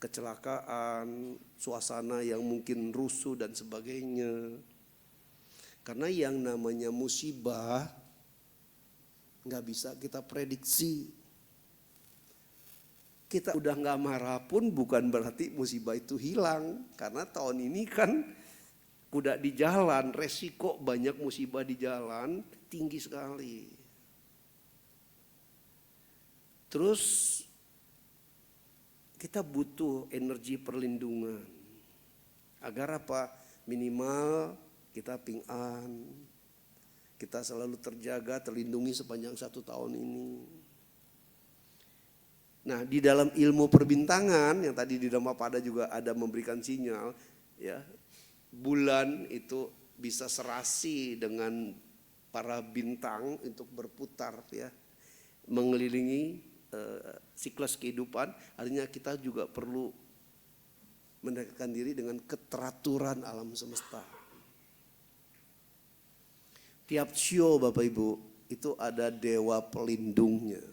kecelakaan, suasana yang mungkin rusuh dan sebagainya. Karena yang namanya musibah gak bisa kita prediksi. Kita udah gak marah pun bukan berarti musibah itu hilang. Karena tahun ini kan udah di jalan, resiko banyak musibah di jalan tinggi sekali. Terus kita butuh energi perlindungan. Agar apa? Minimal kita ping-an. Kita selalu terjaga, terlindungi sepanjang 1 tahun ini. Nah di dalam ilmu perbintangan yang tadi di Dhammapada juga ada memberikan sinyal ya. Bulan itu bisa serasi dengan para bintang untuk berputar ya, mengelilingi siklus kehidupan. Artinya kita juga perlu mendekatkan diri dengan keteraturan alam semesta. Tiap sio Bapak Ibu itu ada dewa pelindungnya.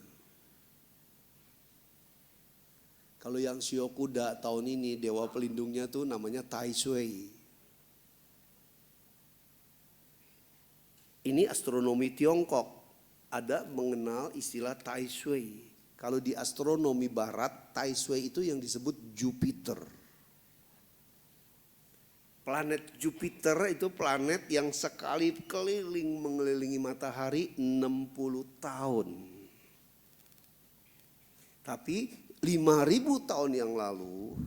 Kalau yang sio kuda tahun ini dewa pelindungnya tuh namanya Tai Sui. Ini astronomi Tiongkok ada mengenal istilah Tai Sui. Kalau di astronomi barat, Tai Sui itu yang disebut Jupiter. Planet Jupiter itu planet yang sekali keliling mengelilingi matahari 60 tahun. Tapi 5.000 tahun yang lalu,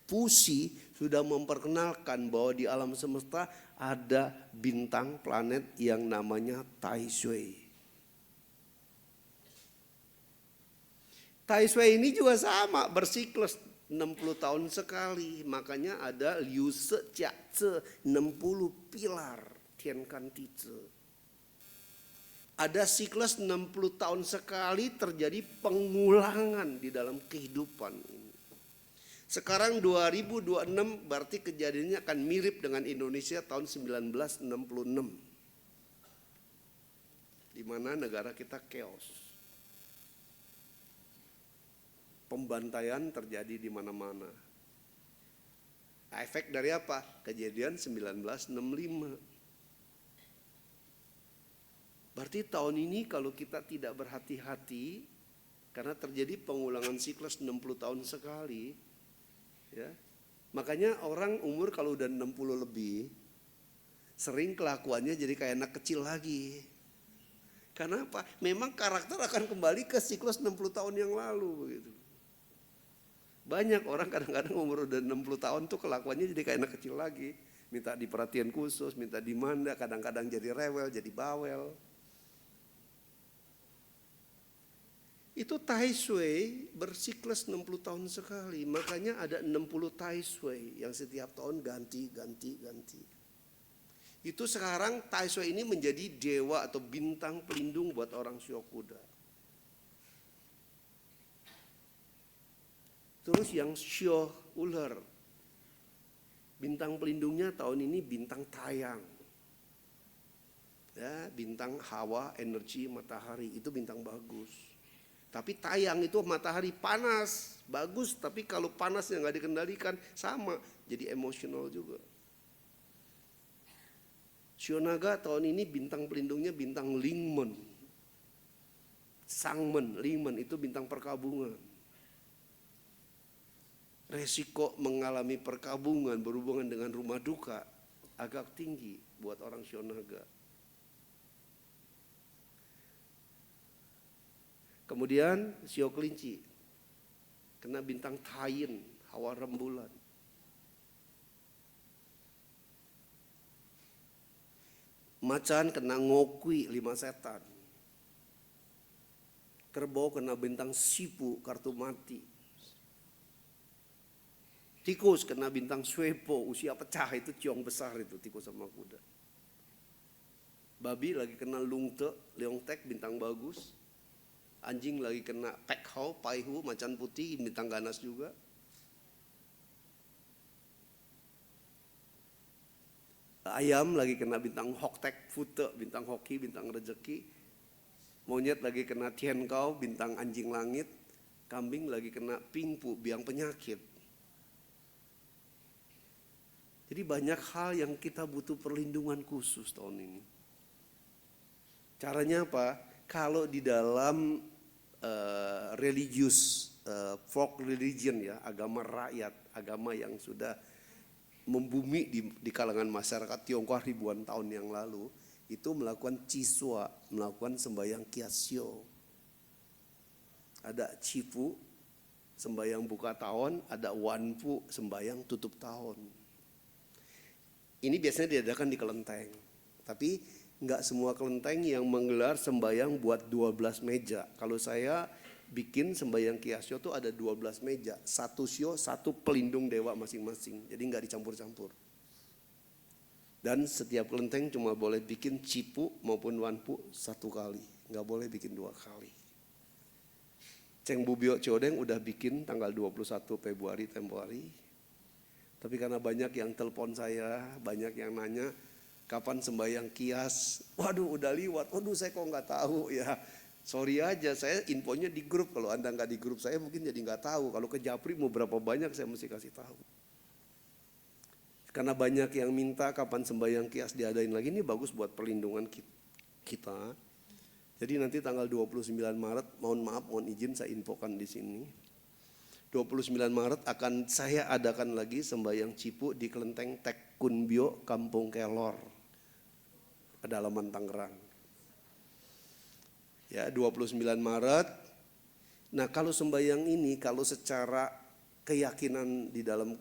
Pusi sudah memperkenalkan bahwa di alam semesta ada bintang planet yang namanya Tai Sui. Tai Sui ini juga sama, bersiklus 60 tahun sekali. Makanya ada Liu Se Jia Ce, 60 pilar Tian Kan Ti Ce. Ada siklus 60 tahun sekali terjadi pengulangan di dalam kehidupan ini. Sekarang 2026 berarti kejadiannya akan mirip dengan Indonesia tahun 1966. Di mana negara kita chaos. Pembantaian terjadi di mana-mana. Efek dari apa? Kejadian 1965. Berarti tahun ini kalau kita tidak berhati-hati, karena terjadi pengulangan siklus 60 tahun sekali, ya. Makanya orang umur kalau udah 60 lebih, sering kelakuannya jadi kayak anak kecil lagi. Karena apa? Memang karakter akan kembali ke siklus 60 tahun yang lalu begitu. Banyak orang kadang-kadang umur udah 60 tahun tuh kelakuannya jadi kayak anak kecil lagi. Minta diperhatian khusus, minta dimanda, kadang-kadang jadi rewel, jadi bawel. Itu Tai Sui bersiklus 60 tahun sekali. Makanya ada 60 Tai Sui yang setiap tahun ganti. Itu sekarang Tai Sui ini menjadi dewa atau bintang pelindung buat orang Syokuda. Terus yang Syo Ular, bintang pelindungnya tahun ini bintang Tayang. Ya, bintang Hawa, energi matahari, itu bintang bagus. Tapi Tayang itu matahari panas, bagus. Tapi kalau panasnya nggak dikendalikan sama, jadi emosional juga. Shionaga tahun ini bintang pelindungnya bintang Lingmen. Sangmen, Lingmen itu bintang perkabungan. Resiko mengalami perkabungan berhubungan dengan rumah duka agak tinggi buat orang Shionaga. Kemudian Sio Kelinci kena bintang Tayin, hawa rembulan. Macan kena Ngokwi, 5 setan. Kerbau kena bintang Sipu, kartu mati. Tikus kena bintang Swepo, usia pecah, itu ciong besar itu tikus sama kuda. Babi lagi kena Lungte, Leongtek, bintang bagus. Anjing lagi kena Pekhau, Paihu, macan putih, bintang ganas juga. Ayam lagi kena bintang Hoktek, Fute, bintang hoki, bintang rezeki. Monyet lagi kena Tienkau, bintang anjing langit. Kambing lagi kena Pingpu, biang penyakit. Jadi banyak hal yang kita butuh perlindungan khusus tahun ini. Caranya apa? Kalau di dalam religius, folk religion ya, agama rakyat, agama yang sudah membumi di kalangan masyarakat Tiongkok ribuan tahun yang lalu, itu melakukan ciswa, melakukan sembahyang kiasyo. Ada cipu, sembahyang buka tahun, ada wanpu, sembahyang tutup tahun. Ini biasanya diadakan di kelenteng, tapi enggak semua kelenteng yang menggelar sembahyang buat 12 meja. Kalau saya bikin sembahyang kiasyo tuh ada 12 meja. Satu sio, satu pelindung dewa masing-masing. Jadi enggak dicampur-campur. Dan setiap kelenteng cuma boleh bikin cipu maupun wanpu 1 kali. Enggak boleh bikin 2 kali. Ceng Bubio Ciodeng udah bikin tanggal 21 Februari tempo hari. Tapi karena banyak yang telepon saya, banyak yang nanya, kapan sembahyang kias? Waduh udah liwat, waduh saya kok nggak tahu ya. Sorry aja, saya infonya di grup. Kalau Anda nggak di grup saya mungkin jadi nggak tahu. Kalau ke Japri mau berapa banyak saya mesti kasih tahu. Karena banyak yang minta kapan sembahyang kias diadain lagi, ini bagus buat perlindungan kita. Jadi nanti tanggal 29 Maret, mohon izin saya infokan di sini. 29 Maret akan saya adakan lagi sembahyang Cipu di Kelenteng Tek Kunbio, Kampung Kelor, pedalaman Tangerang. Ya, 29 Maret. Nah, kalau sembahyang ini, kalau secara keyakinan di dalam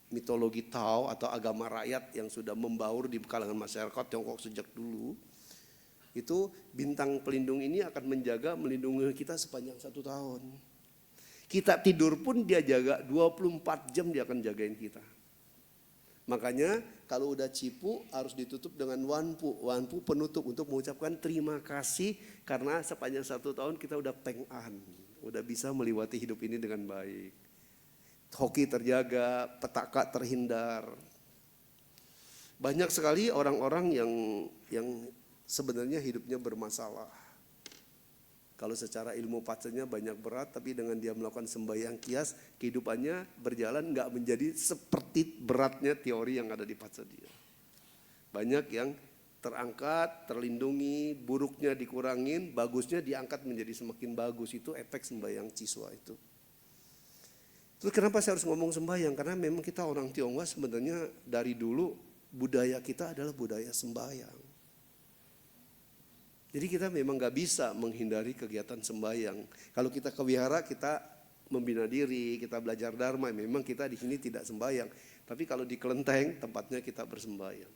mitologi Tao atau agama rakyat yang sudah membaur di kalangan masyarakat Tiongkok sejak dulu, itu bintang pelindung ini akan menjaga, melindungi kita sepanjang 1 tahun. Kita tidur pun dia jaga 24 jam, dia akan jagain kita. Makanya kalau udah Cipu harus ditutup dengan wanpu. Wanpu penutup untuk mengucapkan terima kasih karena sepanjang 1 tahun kita udah peng'an. Udah bisa melewati hidup ini dengan baik. Hoki terjaga, petaka terhindar. Banyak sekali orang-orang yang sebenarnya hidupnya bermasalah. Kalau secara ilmu pacarnya banyak berat, tapi dengan dia melakukan sembahyang kias, kehidupannya berjalan nggak menjadi seperti beratnya teori yang ada di pacar dia. Banyak yang terangkat, terlindungi, buruknya dikurangin, bagusnya diangkat menjadi semakin bagus. Itu efek sembahyang Ciswa itu. Terus kenapa saya harus ngomong sembahyang? Karena memang kita orang Tionghoa sebenarnya dari dulu budaya kita adalah budaya sembahyang. Jadi kita memang gak bisa menghindari kegiatan sembahyang. Kalau kita ke wihara kita membina diri, kita belajar dharma, memang kita di sini tidak sembahyang. Tapi kalau di Kelenteng tempatnya kita bersembahyang.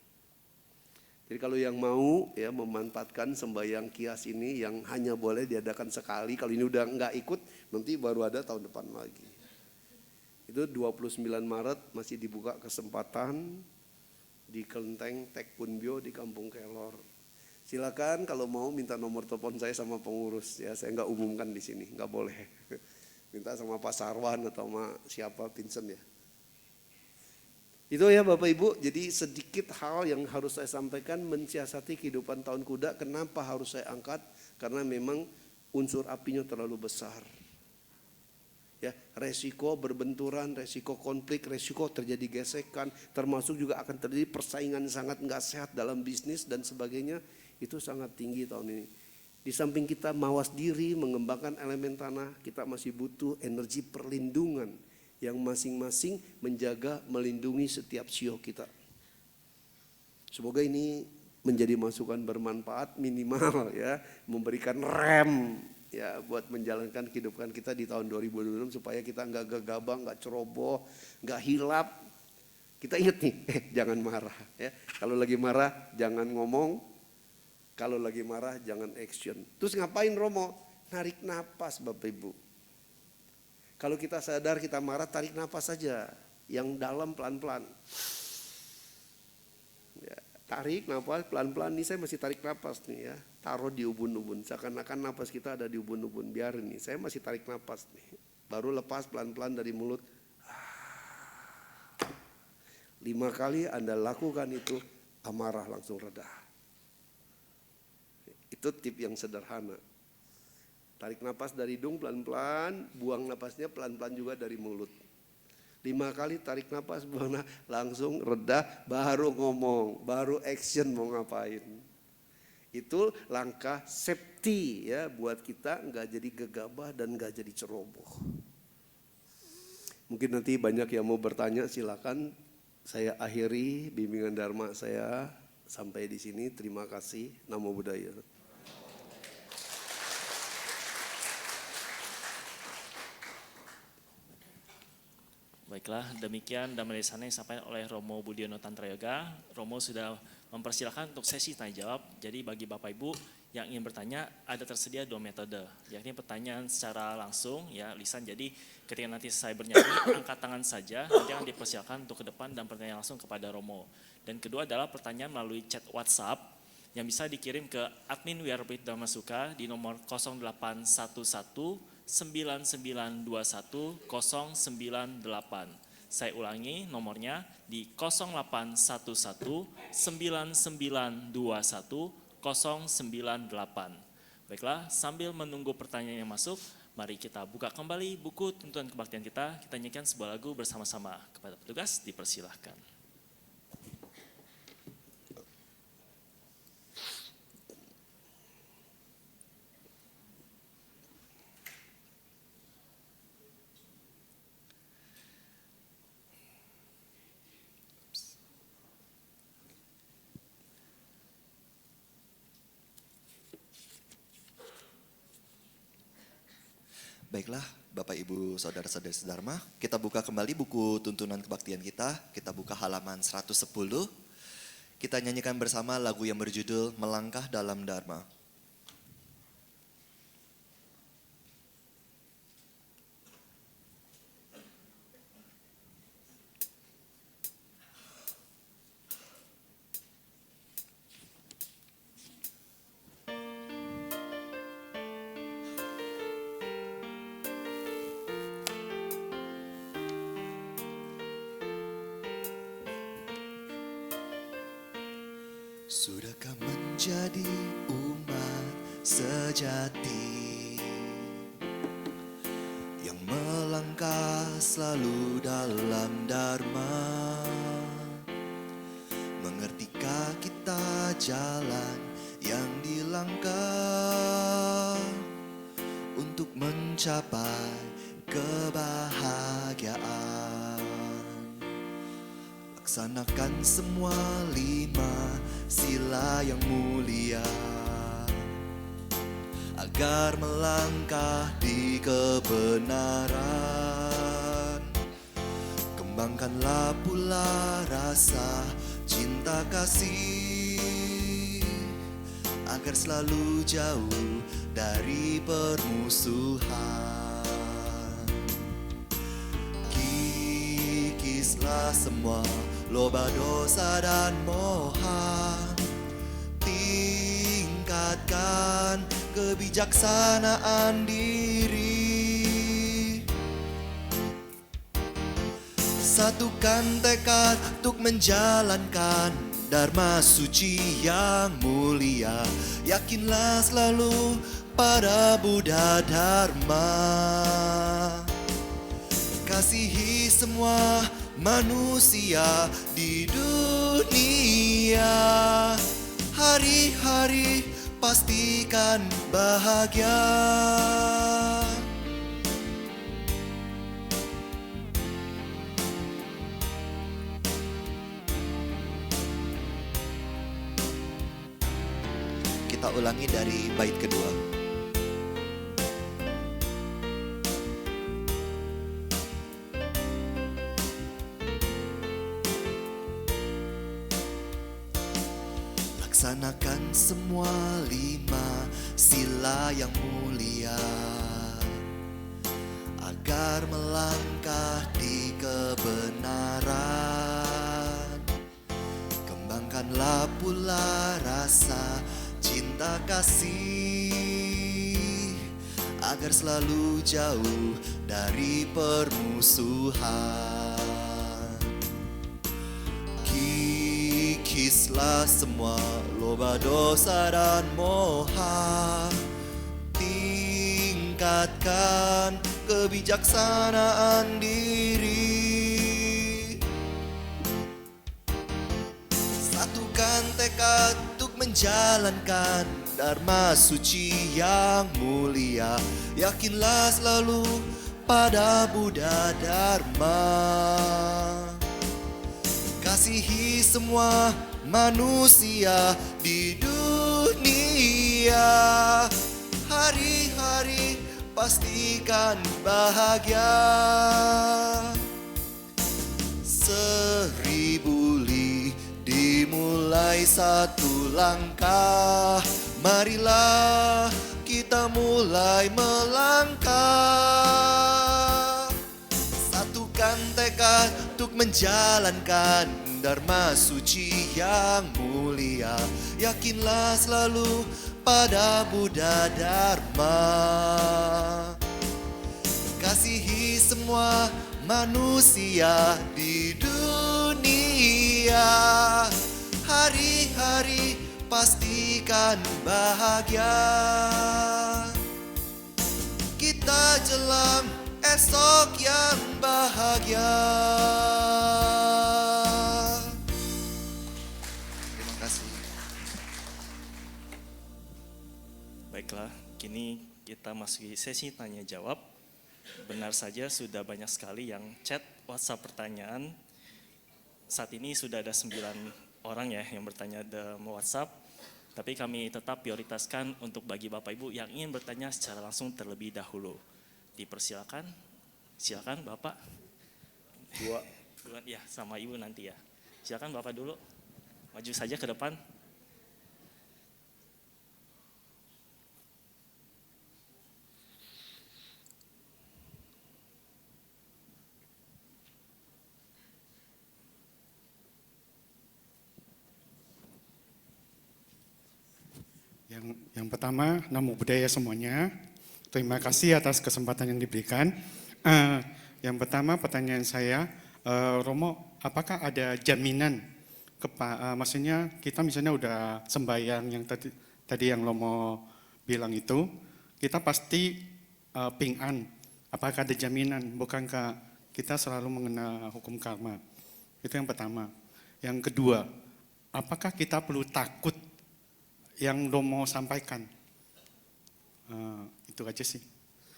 Jadi kalau yang mau ya memanfaatkan sembahyang kias ini yang hanya boleh diadakan sekali, kalau ini udah nggak ikut nanti baru ada tahun depan lagi. Itu 29 Maret masih dibuka kesempatan di Kelenteng Tek Kunbio di Kampung Kelor. Silakan kalau mau minta nomor telepon saya sama pengurus ya, saya nggak umumkan di sini, nggak boleh. Minta sama Pak Sarwan atau sama siapa, Vincent ya. Itu ya Bapak Ibu, jadi sedikit hal yang harus saya sampaikan mensiasati kehidupan tahun kuda. Kenapa harus saya angkat? Karena memang unsur apinya terlalu besar. Ya, resiko berbenturan, resiko konflik, resiko terjadi gesekan, termasuk juga akan terjadi persaingan sangat nggak sehat dalam bisnis dan sebagainya. Itu sangat tinggi tahun ini. Di samping kita mawas diri, mengembangkan elemen tanah, kita masih butuh energi perlindungan yang masing-masing menjaga, melindungi setiap sio kita. Semoga ini menjadi masukan bermanfaat minimal ya, memberikan rem ya buat menjalankan kehidupan kita di tahun 2026 supaya kita nggak gegabah, nggak ceroboh, nggak hilap. Kita ingat nih, jangan marah ya. Kalau lagi marah jangan ngomong. Kalau lagi marah jangan action. Terus ngapain Romo? Narik napas Bapak Ibu. Kalau kita sadar kita marah, tarik napas saja. Yang dalam pelan-pelan. Ya, tarik napas pelan-pelan. Nih saya masih tarik napas nih ya. Taruh di ubun-ubun. Seakan-akan napas kita ada di ubun-ubun. Biarin nih, saya masih tarik napas nih. Baru lepas pelan-pelan dari mulut. 5 kali Anda lakukan itu, amarah langsung reda. Itu tip yang sederhana. Tarik napas dari hidung pelan-pelan, buang napasnya pelan-pelan juga dari mulut. 5 kali tarik napas, buang napas, langsung reda, baru ngomong, baru action mau ngapain. Itu langkah safety ya buat kita nggak jadi gegabah dan nggak jadi ceroboh. Mungkin nanti banyak yang mau bertanya, silakan. Saya akhiri bimbingan Dharma saya sampai di sini. Terima kasih. Namo Buddhaya. Baiklah, demikian Dhamma Desana yang disampaikan oleh Romo Budiono Tantra Yoga. Romo sudah mempersilahkan untuk sesi tanya jawab. Jadi bagi Bapak Ibu yang ingin bertanya, ada tersedia 2 metode, yakni pertanyaan secara langsung, ya lisan. Jadi ketika nanti saya bernyanyi, angkat tangan saja, nanti akan dipersilakan untuk ke depan dan pertanyaan langsung kepada Romo. Dan kedua adalah pertanyaan melalui chat WhatsApp yang bisa dikirim ke admin Wiarapit Dhammasuka di nomor 0811 9921 098. Saya ulangi nomornya di 0811 9921 098. Baiklah, sambil menunggu pertanyaan yang masuk, mari kita buka kembali buku tuntunan kebaktian kita. Kita nyanyikan sebuah lagu bersama-sama. Kepada petugas dipersilahkan. Baiklah, Bapak Ibu Saudara-saudari sedharma, kita buka kembali buku tuntunan kebaktian kita. Kita buka halaman 110. Kita nyanyikan bersama lagu yang berjudul Melangkah dalam Dharma. Sudahkah menjadi umat sejati yang melangkah selalu dalam dharma? Mengertikah kita jalan yang dilangkah untuk mencapai kebahagiaan? Laksanakan semua 5 sila yang mulia agar melangkah di kebenaran. Kembangkanlah pula rasa cinta kasih agar selalu jauh dari permusuhan. Kikislah semua loba dosa dan moha, tingkatkan kebijaksanaan diri. Satukan tekad untuk menjalankan dharma suci yang mulia. Yakinlah selalu pada Buddha Dharma. Kasihi semua manusia di dunia. Hari-hari pastikan bahagia. Kita ulangi dari bait kedua. Laksanakan semua 5 sila yang mulia agar melangkah di kebenaran. Kembangkanlah pula rasa cinta kasih agar selalu jauh dari permusuhan. Kikislah semua loba dosa dan moha, tingkatkan kebijaksanaan diri. Satukan tekad untuk menjalankan dharma suci yang mulia. Yakinlah selalu pada Buddha Dharma. Kasihi semua manusia di dunia. Hari-hari pastikan bahagia. 1000 li dimulai 1 langkah. Marilah kita mulai melangkah. Satukan tekad untuk menjalankan dharma suci yang mulia. Yakinlah selalu pada Buddha Dharma. Kasihi semua manusia di dunia. Hari-hari pastikan bahagia. Kita jelang esok yang bahagia. Terima kasih. Baiklah, kini kita masuki sesi tanya jawab. Benar saja sudah banyak sekali yang chat WhatsApp pertanyaan. Saat ini sudah ada 9 orang ya yang bertanya dalam WhatsApp. Tapi kami tetap prioritaskan untuk bagi Bapak Ibu yang ingin bertanya secara langsung terlebih dahulu. Dipersilakan. Silakan Bapak. Dua. Duluan ya, sama Ibu nanti ya. Silakan Bapak dulu. Maju saja ke depan. Yang pertama, namo buddhaya semuanya. Terima kasih atas kesempatan yang diberikan. Yang pertama pertanyaan saya, Romo, apakah ada jaminan, maksudnya kita misalnya udah sembahyang yang tadi yang Romo bilang itu, kita pasti ping'an. Apakah ada jaminan? Bukankah kita selalu mengenal hukum karma? Itu yang pertama. Yang kedua, apakah kita perlu takut yang Romo sampaikan? Itu aja sih.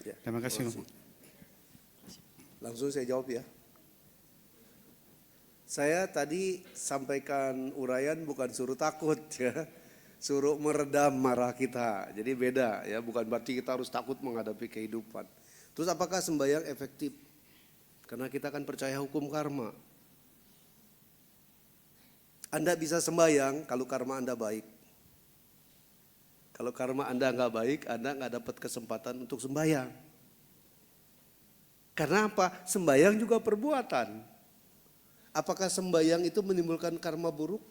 Ya, Terima kasih. Langsung saya jawab ya. Saya tadi sampaikan uraian bukan suruh takut ya, suruh meredam marah kita. Jadi beda ya, bukan berarti kita harus takut menghadapi kehidupan. Terus apakah sembahyang efektif? Karena kita kan percaya hukum karma. Anda bisa sembahyang kalau karma Anda baik. Kalau karma Anda nggak baik, Anda nggak dapat kesempatan untuk sembahyang. Karena apa? Sembahyang juga perbuatan. Apakah sembahyang itu menimbulkan karma buruk?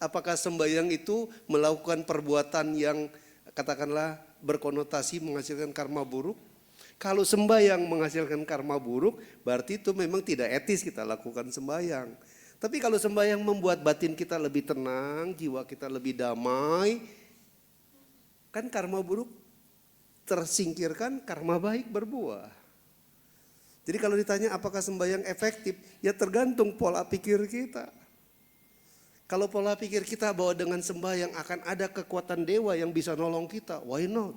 Apakah sembahyang itu melakukan perbuatan yang katakanlah berkonotasi menghasilkan karma buruk? Kalau sembahyang menghasilkan karma buruk, berarti itu memang tidak etis kita lakukan sembahyang. Tapi kalau sembahyang membuat batin kita lebih tenang, jiwa kita lebih damai, kan karma buruk tersingkirkan, karma baik berbuah. Jadi kalau ditanya apakah sembahyang efektif, ya tergantung pola pikir kita. Kalau pola pikir kita bahwa dengan sembahyang akan ada kekuatan dewa yang bisa nolong kita, why not?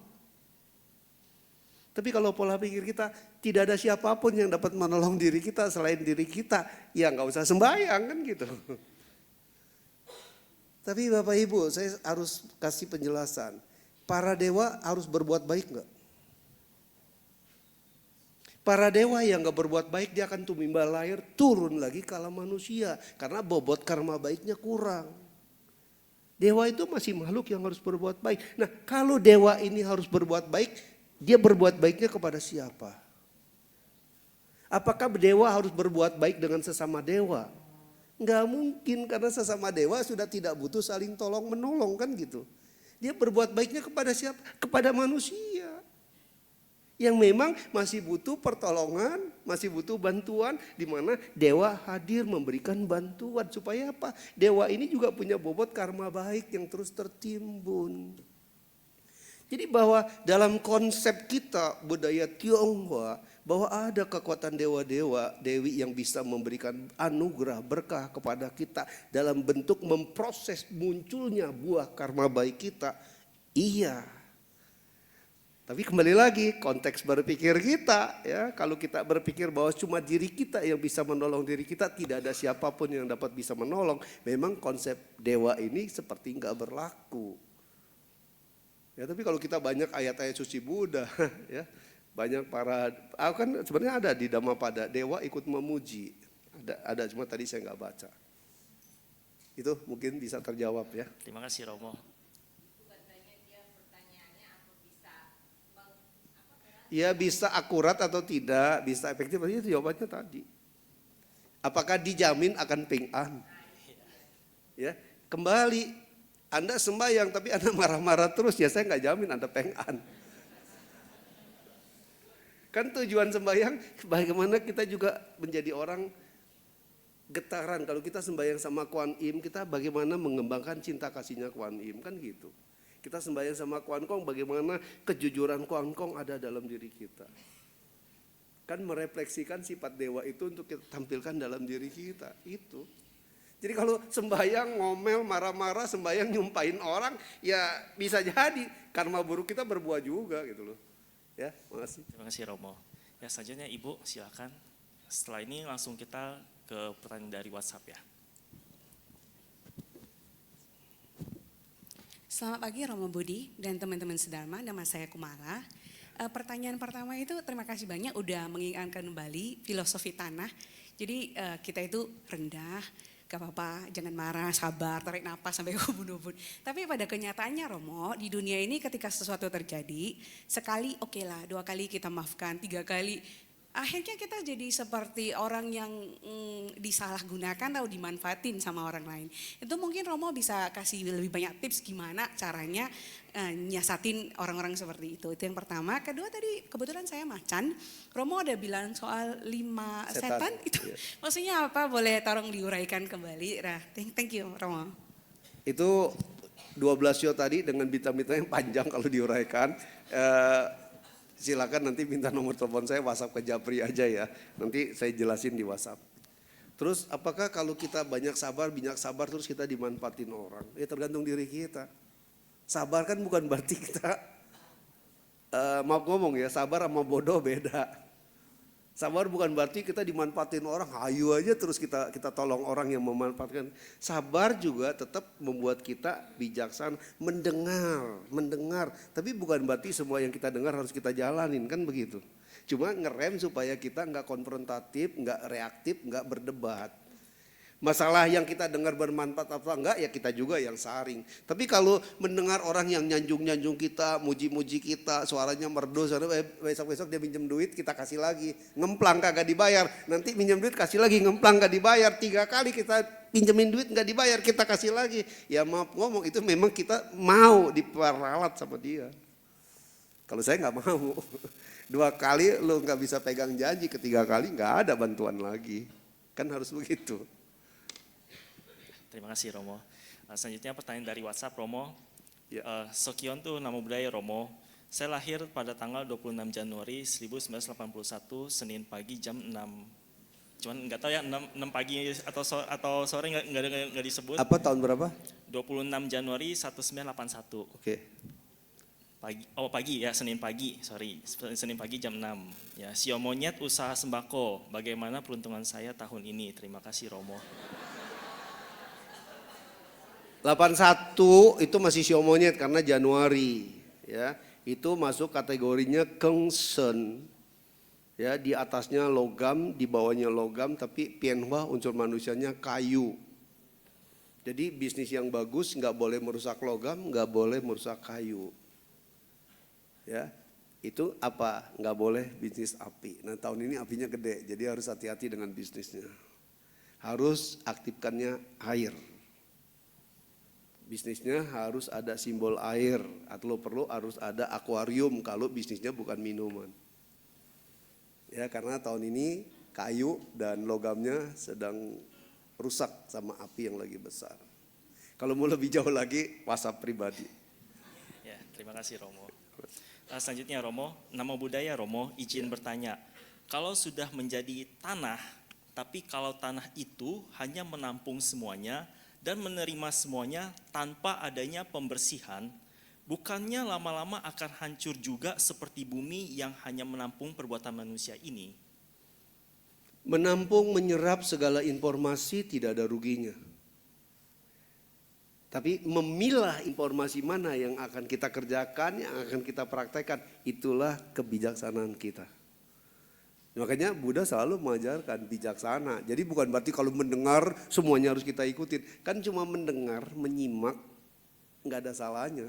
Tapi kalau pola pikir kita tidak ada siapapun yang dapat menolong diri kita selain diri kita, ya nggak usah sembahyang kan gitu. Tapi Bapak Ibu, saya harus kasih penjelasan. Para dewa harus berbuat baik nggak? Para dewa yang nggak berbuat baik dia akan tumimba lahir turun lagi ke alam manusia karena bobot karma baiknya kurang. Dewa itu masih makhluk yang harus berbuat baik. Nah kalau dewa ini harus berbuat baik, dia berbuat baiknya kepada siapa? Apakah dewa harus berbuat baik dengan sesama dewa? Enggak mungkin karena sesama dewa sudah tidak butuh saling tolong menolong kan gitu. Dia berbuat baiknya kepada siapa? Kepada manusia. Yang memang masih butuh pertolongan, masih butuh bantuan di mana dewa hadir memberikan bantuan supaya apa? Dewa ini juga punya bobot karma baik yang terus tertimbun. Jadi bahwa dalam konsep kita budaya Tionghoa bahwa ada kekuatan dewa-dewa, dewi yang bisa memberikan anugerah berkah kepada kita dalam bentuk memproses munculnya buah karma baik kita. Iya. Tapi kembali lagi konteks berpikir kita ya, kalau kita berpikir bahwa cuma diri kita yang bisa menolong diri kita, tidak ada siapapun yang dapat bisa menolong, memang konsep dewa ini seperti nggak berlaku. Ya, tapi kalau kita banyak ayat-ayat suci Buddha, ya banyak para, kan sebenarnya ada di Dhammapada dewa ikut memuji, ada cuma tadi saya nggak baca. Itu mungkin bisa terjawab ya. Terima kasih Romo. Ya bisa akurat atau tidak, bisa efektif, itu jawabannya tadi. Apakah dijamin akan ping'an? Ya, kembali Anda sembahyang tapi Anda marah-marah terus, ya saya nggak jamin Anda peng'an. Kan tujuan sembahyang bagaimana kita juga menjadi orang getaran. Kalau kita sembahyang sama Kuan Im, kita bagaimana mengembangkan cinta kasihnya Kuan Im, kan gitu. Kita sembahyang sama Kuan Kong, bagaimana kejujuran Kuan Kong ada dalam diri kita. Kan merefleksikan sifat dewa itu untuk kita tampilkan dalam diri kita, itu. Jadi kalau sembahyang ngomel, marah-marah, sembahyang nyumpahin orang, ya bisa jadi karma buruk kita berbuah juga gitu loh. Ya, makasih. Terima kasih Romo. Ya selanjutnya Ibu silakan. Setelah ini langsung kita ke pertanyaan dari WhatsApp ya. Selamat pagi Romo Budi dan teman-teman Sedharma, nama saya Kumara. Pertanyaan pertama itu terima kasih banyak udah mengingatkan kembali filosofi tanah. Jadi kita itu rendah, gak apa-apa, jangan marah, sabar, tarik napas sampai ubun-ubun. Tapi pada kenyataannya Romo, di dunia ini ketika sesuatu terjadi, sekali oke lah, 2 kali kita maafkan, 3 kali. Akhirnya kita jadi seperti orang yang disalahgunakan atau dimanfaatin sama orang lain. Itu mungkin Romo bisa kasih lebih banyak tips gimana caranya nyiasatin orang-orang seperti itu. Itu yang pertama. Kedua tadi kebetulan saya macan. Romo ada bilang soal 5 setan itu. Iya. Maksudnya apa? Boleh tolong diuraikan kembali. Nah, thank you Romo. Itu 12 show tadi dengan bintang-bintang yang panjang kalau diuraikan. Silakan nanti minta nomor telepon saya, WhatsApp ke Japri aja ya. Nanti saya jelasin di WhatsApp. Terus apakah kalau kita banyak sabar terus kita dimanfaatin orang? Ya tergantung diri kita. Sabar kan bukan berarti kita, maaf ngomong ya, sabar sama bodoh beda. Sabar bukan berarti kita dimanfaatin orang, hayu aja terus kita tolong orang yang memanfaatkan. Sabar juga tetap membuat kita bijaksana, mendengar. Tapi bukan berarti semua yang kita dengar harus kita jalanin, kan begitu. Cuma ngerem supaya kita nggak konfrontatif, nggak reaktif, nggak berdebat. Masalah yang kita dengar bermanfaat apa enggak ya kita juga yang saring. Tapi kalau mendengar orang yang nyanjung kita, muji-muji kita, suaranya merdu, besok-besok dia minjem duit kita kasih lagi. Ngemplang kagak dibayar, nanti minjem duit kasih lagi, ngemplang gak dibayar. 3 kali kita pinjemin duit gak dibayar, kita kasih lagi. Ya maaf ngomong itu memang kita mau diperalat sama dia. Kalau saya gak mau. 2 kali lo gak bisa pegang janji, ketiga kali gak ada bantuan lagi. Kan harus begitu. Terima kasih Romo. Selanjutnya pertanyaan dari WhatsApp Romo. Ya. Sokion tuh nama budaya Romo. Saya lahir pada tanggal 26 Januari 1981 Senin pagi jam 6. Cuman nggak tahu ya 6 pagi atau sore nggak disebut. Apa tahun berapa? 26 Januari 1981. Oke. Pagi ya, Senin pagi jam 6. Ya, Sio Monyet usaha sembako. Bagaimana peruntungan saya tahun ini? Terima kasih Romo. 81 itu masih sio monyet karena Januari, ya. Itu masuk kategorinya Kengsen. Ya, di atasnya logam, di bawahnya logam, tapi Pianhua unsur manusianya kayu. Jadi bisnis yang bagus nggak boleh merusak logam, nggak boleh merusak kayu. Ya, itu apa? Nggak boleh bisnis api. Nah tahun ini apinya gede, jadi harus hati-hati dengan bisnisnya. Harus aktifkannya air. Bisnisnya harus ada simbol air atau perlu harus ada akuarium kalau bisnisnya bukan minuman. Ya karena tahun ini kayu dan logamnya sedang rusak sama api yang lagi besar. Kalau mau lebih jauh lagi WhatsApp pribadi. Ya, terima kasih Romo. Selanjutnya Romo, nama budaya Romo izin bertanya. Kalau sudah menjadi tanah, tapi kalau tanah itu hanya menampung semuanya dan menerima semuanya tanpa adanya pembersihan, bukannya lama-lama akan hancur juga seperti bumi yang hanya menampung perbuatan manusia ini? Menampung, menyerap segala informasi tidak ada ruginya. Tapi memilah informasi mana yang akan kita kerjakan, yang akan kita praktekkan, itulah kebijaksanaan kita. Makanya Buddha selalu mengajarkan bijaksana. Jadi bukan berarti kalau mendengar semuanya harus kita ikutin. Kan cuma mendengar, menyimak, nggak ada salahnya.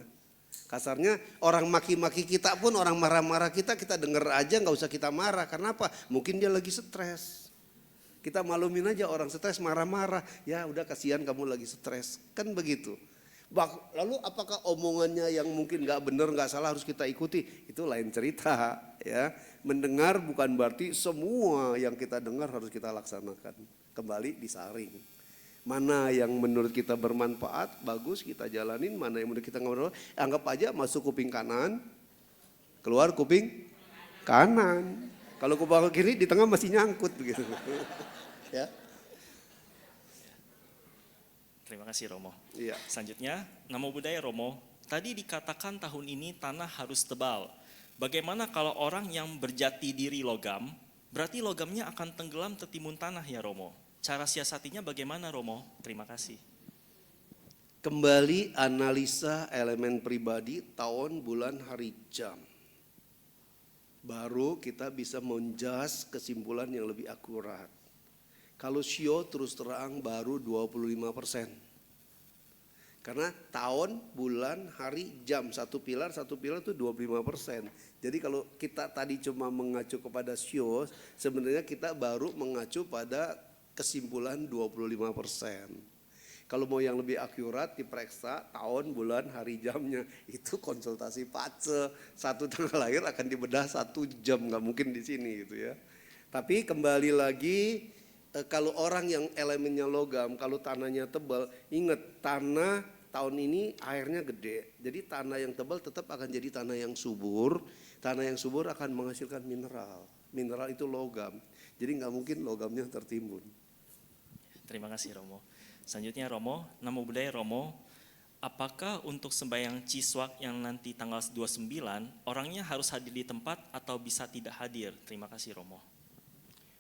Kasarnya orang maki-maki kita pun, orang marah-marah kita dengar aja nggak usah kita marah. Karena apa? Mungkin dia lagi stres. Kita malumin aja orang stres marah-marah. Ya udah kasihan kamu lagi stres. Kan begitu. Lalu apakah omongannya yang mungkin nggak benar, nggak salah harus kita ikuti? Itu lain cerita, ya. Mendengar bukan berarti semua yang kita dengar harus kita laksanakan. Kembali disaring. Mana yang menurut kita bermanfaat, bagus kita jalanin. Mana yang menurut kita nggak bermanfaat, anggap aja masuk kuping kanan, keluar kuping kanan. Kalau kuping kiri di tengah masih nyangkut begitu. Ya. Terima kasih Romo. Iya. Selanjutnya, nama budaya Romo. Tadi dikatakan tahun ini tanah harus tebal. Bagaimana kalau orang yang berjati diri logam, berarti logamnya akan tenggelam tertimbun tanah ya Romo? Cara siasatinya bagaimana Romo? Terima kasih. Kembali analisa elemen pribadi, tahun, bulan, hari, jam. baru kita bisa menjas kesimpulan yang lebih akurat. Kalau sio terus terang baru 25%. Karena tahun, bulan, hari, jam, satu pilar itu 25%. Jadi kalau kita tadi cuma mengacu kepada sio, sebenarnya kita baru mengacu pada kesimpulan 25%. Kalau mau yang lebih akurat diperiksa tahun, bulan, hari, jamnya. Itu konsultasi pace. Satu tanggal lahir akan dibedah 1 jam, nggak mungkin di sini gitu ya. Tapi kembali lagi, kalau orang yang elemennya logam, kalau tanahnya tebal, ingat tanah tahun ini airnya gede. Jadi tanah yang tebal tetap akan jadi tanah yang subur. Tanah yang subur akan menghasilkan mineral. Mineral itu logam. Jadi nggak mungkin logamnya tertimbun. Terima kasih Romo. Selanjutnya Romo, Namo Buddhaya Romo, apakah untuk sembahyang Ciswak yang nanti tanggal 29, orangnya harus hadir di tempat atau bisa tidak hadir? Terima kasih Romo.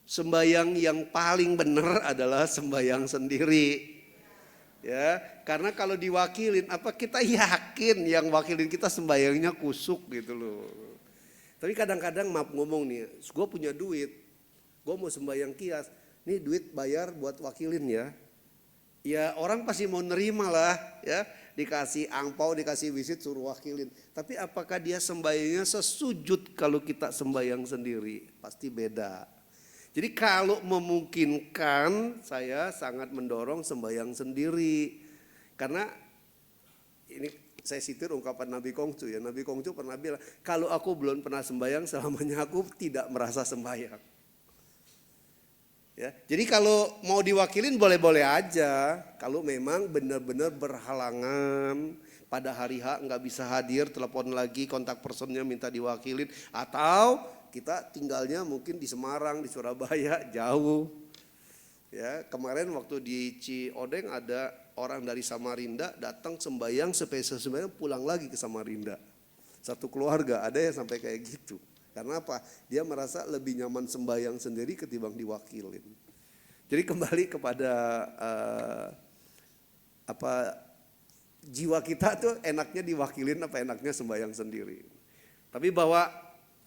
Sembayang yang paling benar adalah sembayang sendiri. Ya, karena kalau diwakilin, apa kita yakin yang wakilin kita sembayangnya kusuk gitu loh. Tapi kadang-kadang maaf ngomong nih, gue punya duit, gue mau sembayang kias, nih duit bayar buat wakilin ya. Ya orang pasti mau nerima lah ya, dikasih angpau, dikasih visit suruh wakilin. Tapi apakah dia sembayangnya sesujud kalau kita sembayang sendiri? Pasti beda. Jadi kalau memungkinkan saya sangat mendorong sembayang sendiri. Karena ini saya sitir ungkapan Nabi Kongcu ya. Nabi Kongcu pernah bilang, kalau aku belum pernah sembayang selamanya aku tidak merasa sembayang. Ya, jadi kalau mau diwakilin boleh-boleh aja. Kalau memang benar-benar berhalangan pada hari H nggak bisa hadir, telepon lagi kontak personnya minta diwakilin. Atau kita tinggalnya mungkin di Semarang, di Surabaya, jauh. Ya, kemarin waktu di Ciodeng ada orang dari Samarinda datang sembayang, spesial sembayang pulang lagi ke Samarinda. Satu keluarga ada yang sampai kayak gitu. Karena apa? Dia merasa lebih nyaman sembahyang sendiri ketimbang diwakilin. Jadi kembali kepada jiwa kita tuh enaknya diwakilin apa enaknya sembahyang sendiri. Tapi bahwa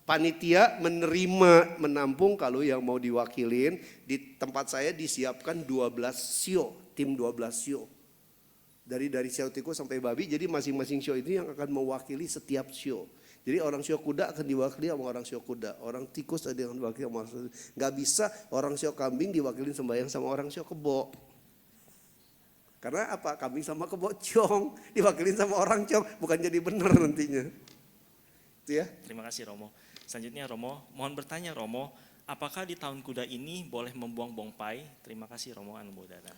panitia menerima menampung kalau yang mau diwakilin, di tempat saya disiapkan 12 sio, tim 12 sio. Dari sio tikus sampai babi, jadi masing-masing sio ini yang akan mewakili setiap sio. Jadi orang sio kuda akan diwakili sama orang sio kuda, orang tikus ada yang diwakili sama orang. Nggak bisa orang sio kambing diwakilin sembahyang sama orang sio kebo. Karena apa? Kambing sama kebo ciong, diwakilin sama orang ciong, bukan jadi benar nantinya. Itu ya. Terima kasih Romo. Selanjutnya Romo, mohon bertanya Romo, apakah di tahun kuda ini boleh membuang bongpai? Terima kasih Romo Anu Buddhaya.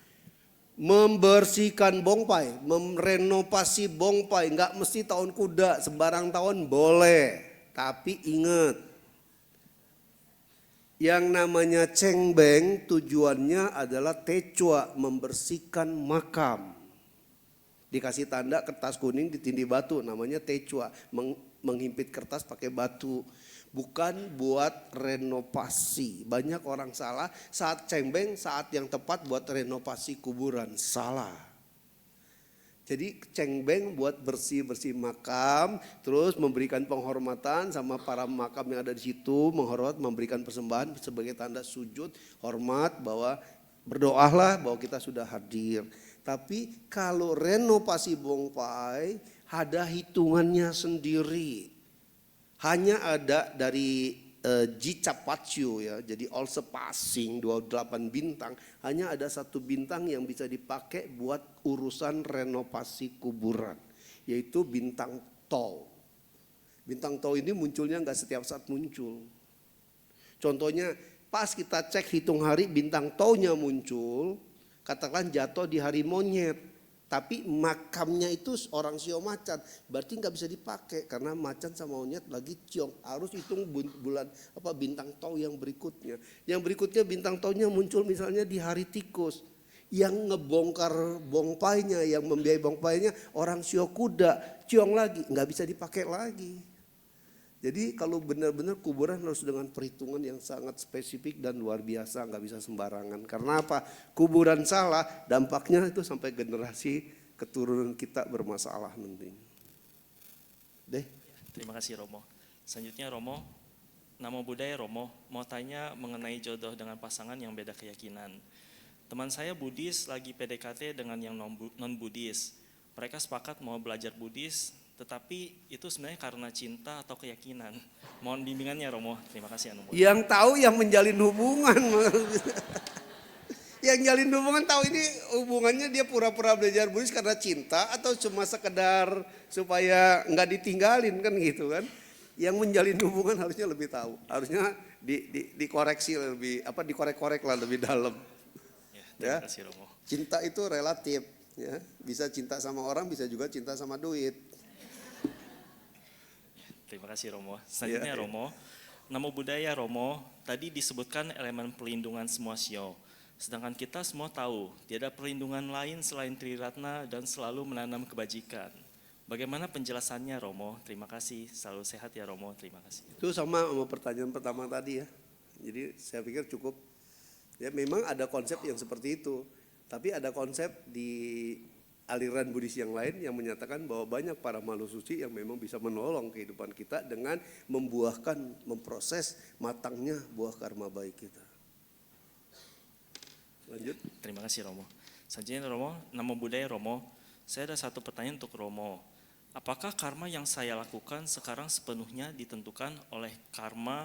Membersihkan bongpai, merenovasi bongpai, nggak mesti tahun kuda, sembarang tahun boleh. Tapi ingat, yang namanya cengbeng tujuannya adalah tecua, membersihkan makam. Dikasih tanda kertas kuning ditindih batu, namanya tecua, menghimpit kertas pakai batu. Bukan buat renovasi. Banyak orang salah, saat cengbeng saat yang tepat buat renovasi kuburan. Salah. Jadi cengbeng buat bersih-bersih makam, terus memberikan penghormatan sama para makam yang ada di situ, menghormat, memberikan persembahan sebagai tanda sujud, hormat bahwa berdoalah bahwa kita sudah hadir. Tapi kalau renovasi bongpai ada hitungannya sendiri. Hanya ada dari Jicapatio ya, jadi all sepasing 28 bintang, hanya ada 1 bintang yang bisa dipakai buat urusan renovasi kuburan, yaitu bintang Tau. Bintang Tau ini munculnya nggak setiap saat muncul. Contohnya pas kita cek hitung hari bintang Taunya muncul, katakan jatuh di hari monyet. Tapi makamnya itu orang sio macan, berarti nggak bisa dipakai karena macan sama monyet lagi ciong. Harus hitung bulan bintang Tau yang berikutnya. Yang berikutnya bintang Taunya muncul misalnya di hari tikus. Yang ngebongkar bongpainya, yang membiayai bongpainya orang sio kuda, ciong lagi, nggak bisa dipakai lagi. Jadi kalau benar-benar kuburan harus dengan perhitungan yang sangat spesifik dan luar biasa, nggak bisa sembarangan. Karena apa? Kuburan salah, dampaknya itu sampai generasi keturunan kita bermasalah nanti. Deh. Terima kasih Romo. Selanjutnya Romo, Namo Buddhaya Romo, mau tanya mengenai jodoh dengan pasangan yang beda keyakinan. Teman saya Buddhis lagi PDKT dengan yang non-Buddhis. Mereka sepakat mau belajar Buddhis, tetapi itu sebenarnya karena cinta atau keyakinan. Mohon bimbingannya Romo, terima kasih Anu. Yang tahu yang menjalin hubungan. Yang jalin hubungan tahu ini hubungannya dia pura-pura belajar Buddhis karena cinta atau cuma sekedar supaya nggak ditinggalin kan gitu kan. Yang menjalin hubungan harusnya lebih tahu, harusnya dikoreksi lebih dikorek-korek lah lebih dalam. Terima kasih Romo. Cinta itu relatif, ya. Bisa cinta sama orang, bisa juga cinta sama duit. Terima kasih Romo. Selanjutnya Romo, Namo Buddhaya Romo, tadi disebutkan elemen pelindungan semua sio. Sedangkan kita semua tahu, tiada perlindungan lain selain Triratna dan selalu menanam kebajikan. Bagaimana penjelasannya Romo? Terima kasih, selalu sehat ya Romo, terima kasih. Itu sama pertanyaan pertama tadi ya. Jadi saya pikir cukup. Ya memang ada konsep yang seperti itu. Tapi ada konsep di aliran Buddhis yang lain yang menyatakan bahwa banyak para makhluk suci yang memang bisa menolong kehidupan kita dengan membuahkan, memproses matangnya buah karma baik kita. Lanjut. Terima kasih Romo. Selanjutnya Romo, Namo Buddhaya Romo, saya ada satu pertanyaan untuk Romo. Apakah karma yang saya lakukan sekarang sepenuhnya ditentukan oleh karma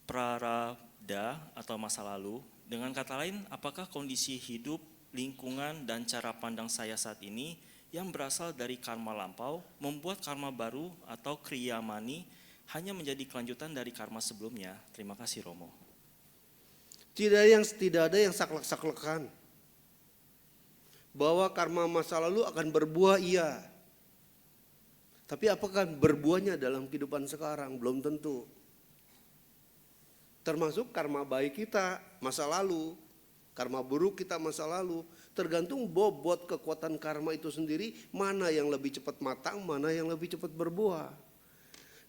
prarabdha atau masa lalu? Dengan kata lain, apakah kondisi hidup, lingkungan, dan cara pandang saya saat ini yang berasal dari karma lampau membuat karma baru atau kriya mani hanya menjadi kelanjutan dari karma sebelumnya? Terima kasih Romo. Tidak ada yang saklek-saklekan. Bahwa karma masa lalu akan berbuah, iya. Tapi apakah berbuahnya dalam kehidupan sekarang? Belum tentu. Termasuk karma baik kita masa lalu, karma buruk kita masa lalu. Tergantung bobot kekuatan karma itu sendiri, mana yang lebih cepat matang, mana yang lebih cepat berbuah.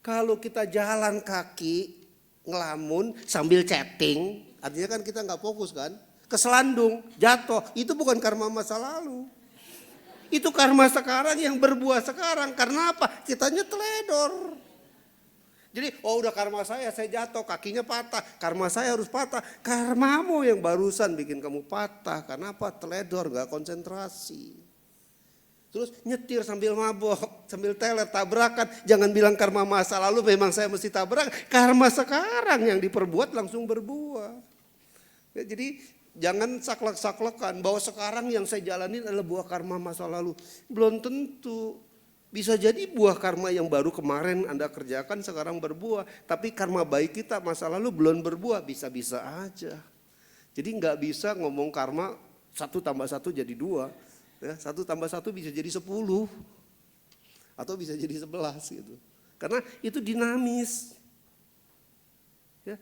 Kalau kita jalan kaki, ngelamun sambil chatting, artinya kan kita nggak fokus kan, keselandung, jatuh, itu bukan karma masa lalu. Itu karma sekarang yang berbuah sekarang. Karena apa? Kitanya teledor. Jadi, udah karma saya jatuh, kakinya patah. Karma saya harus patah. Karmamu yang barusan bikin kamu patah. Karena apa? Teledor, gak konsentrasi. Terus nyetir sambil mabok, sambil teler, tabrakan. Jangan bilang karma masa lalu memang saya mesti tabrak. Karma sekarang yang diperbuat langsung berbuah. Ya, jadi jangan saklek-saklekan bahwa sekarang yang saya jalanin adalah buah karma masa lalu. Belum tentu. Bisa jadi buah karma yang baru kemarin Anda kerjakan sekarang berbuah. Tapi karma baik kita masa lalu belum berbuah, bisa-bisa aja. Jadi nggak bisa ngomong karma 1 tambah 1 jadi 2. Ya, 1 tambah 1 bisa jadi 10. Atau bisa jadi 11 gitu. Karena itu dinamis. Ya.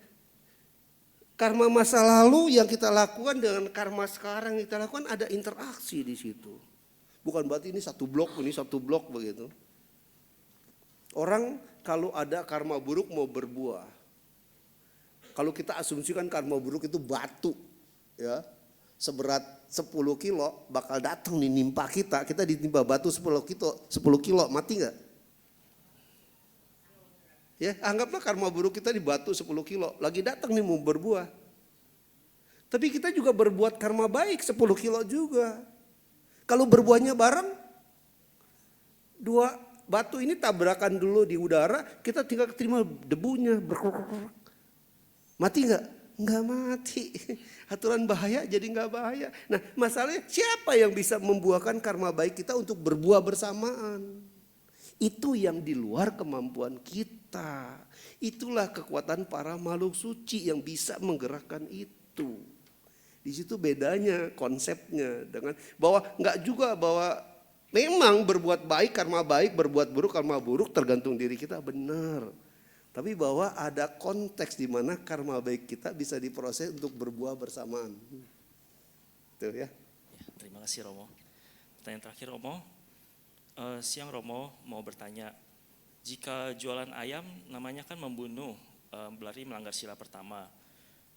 Karma masa lalu yang kita lakukan dengan karma sekarang yang kita lakukan ada interaksi di situ. Bukan berarti ini satu blok begitu. Orang kalau ada karma buruk mau berbuah. Kalau kita asumsikan karma buruk itu batu, ya seberat 10 kilo bakal datang nih nimpa kita ditimpa batu 10 kilo, mati nggak? Ya, anggaplah karma buruk kita di batu 10 kilo, lagi datang nih mau berbuah. Tapi kita juga berbuat karma baik 10 kilo juga. Kalau berbuahnya bareng, 2 batu ini tabrakan dulu di udara, kita tinggal terima debunya. Mati nggak? Nggak mati. Aturan bahaya jadi nggak bahaya. Nah masalahnya siapa yang bisa membuahkan karma baik kita untuk berbuah bersamaan? Itu yang di luar kemampuan kita. Itulah kekuatan para makhluk suci yang bisa menggerakkan itu. Di situ bedanya konsepnya dengan bahwa enggak juga bahwa memang berbuat baik karma baik, berbuat buruk karma buruk tergantung diri kita, benar. Tapi bahwa ada konteks di mana karma baik kita bisa diproses untuk berbuah bersamaan. Itu ya. Terima kasih Romo. Pertanyaan terakhir Romo. Siang Romo mau bertanya, jika jualan ayam namanya kan membunuh, berarti melanggar sila pertama.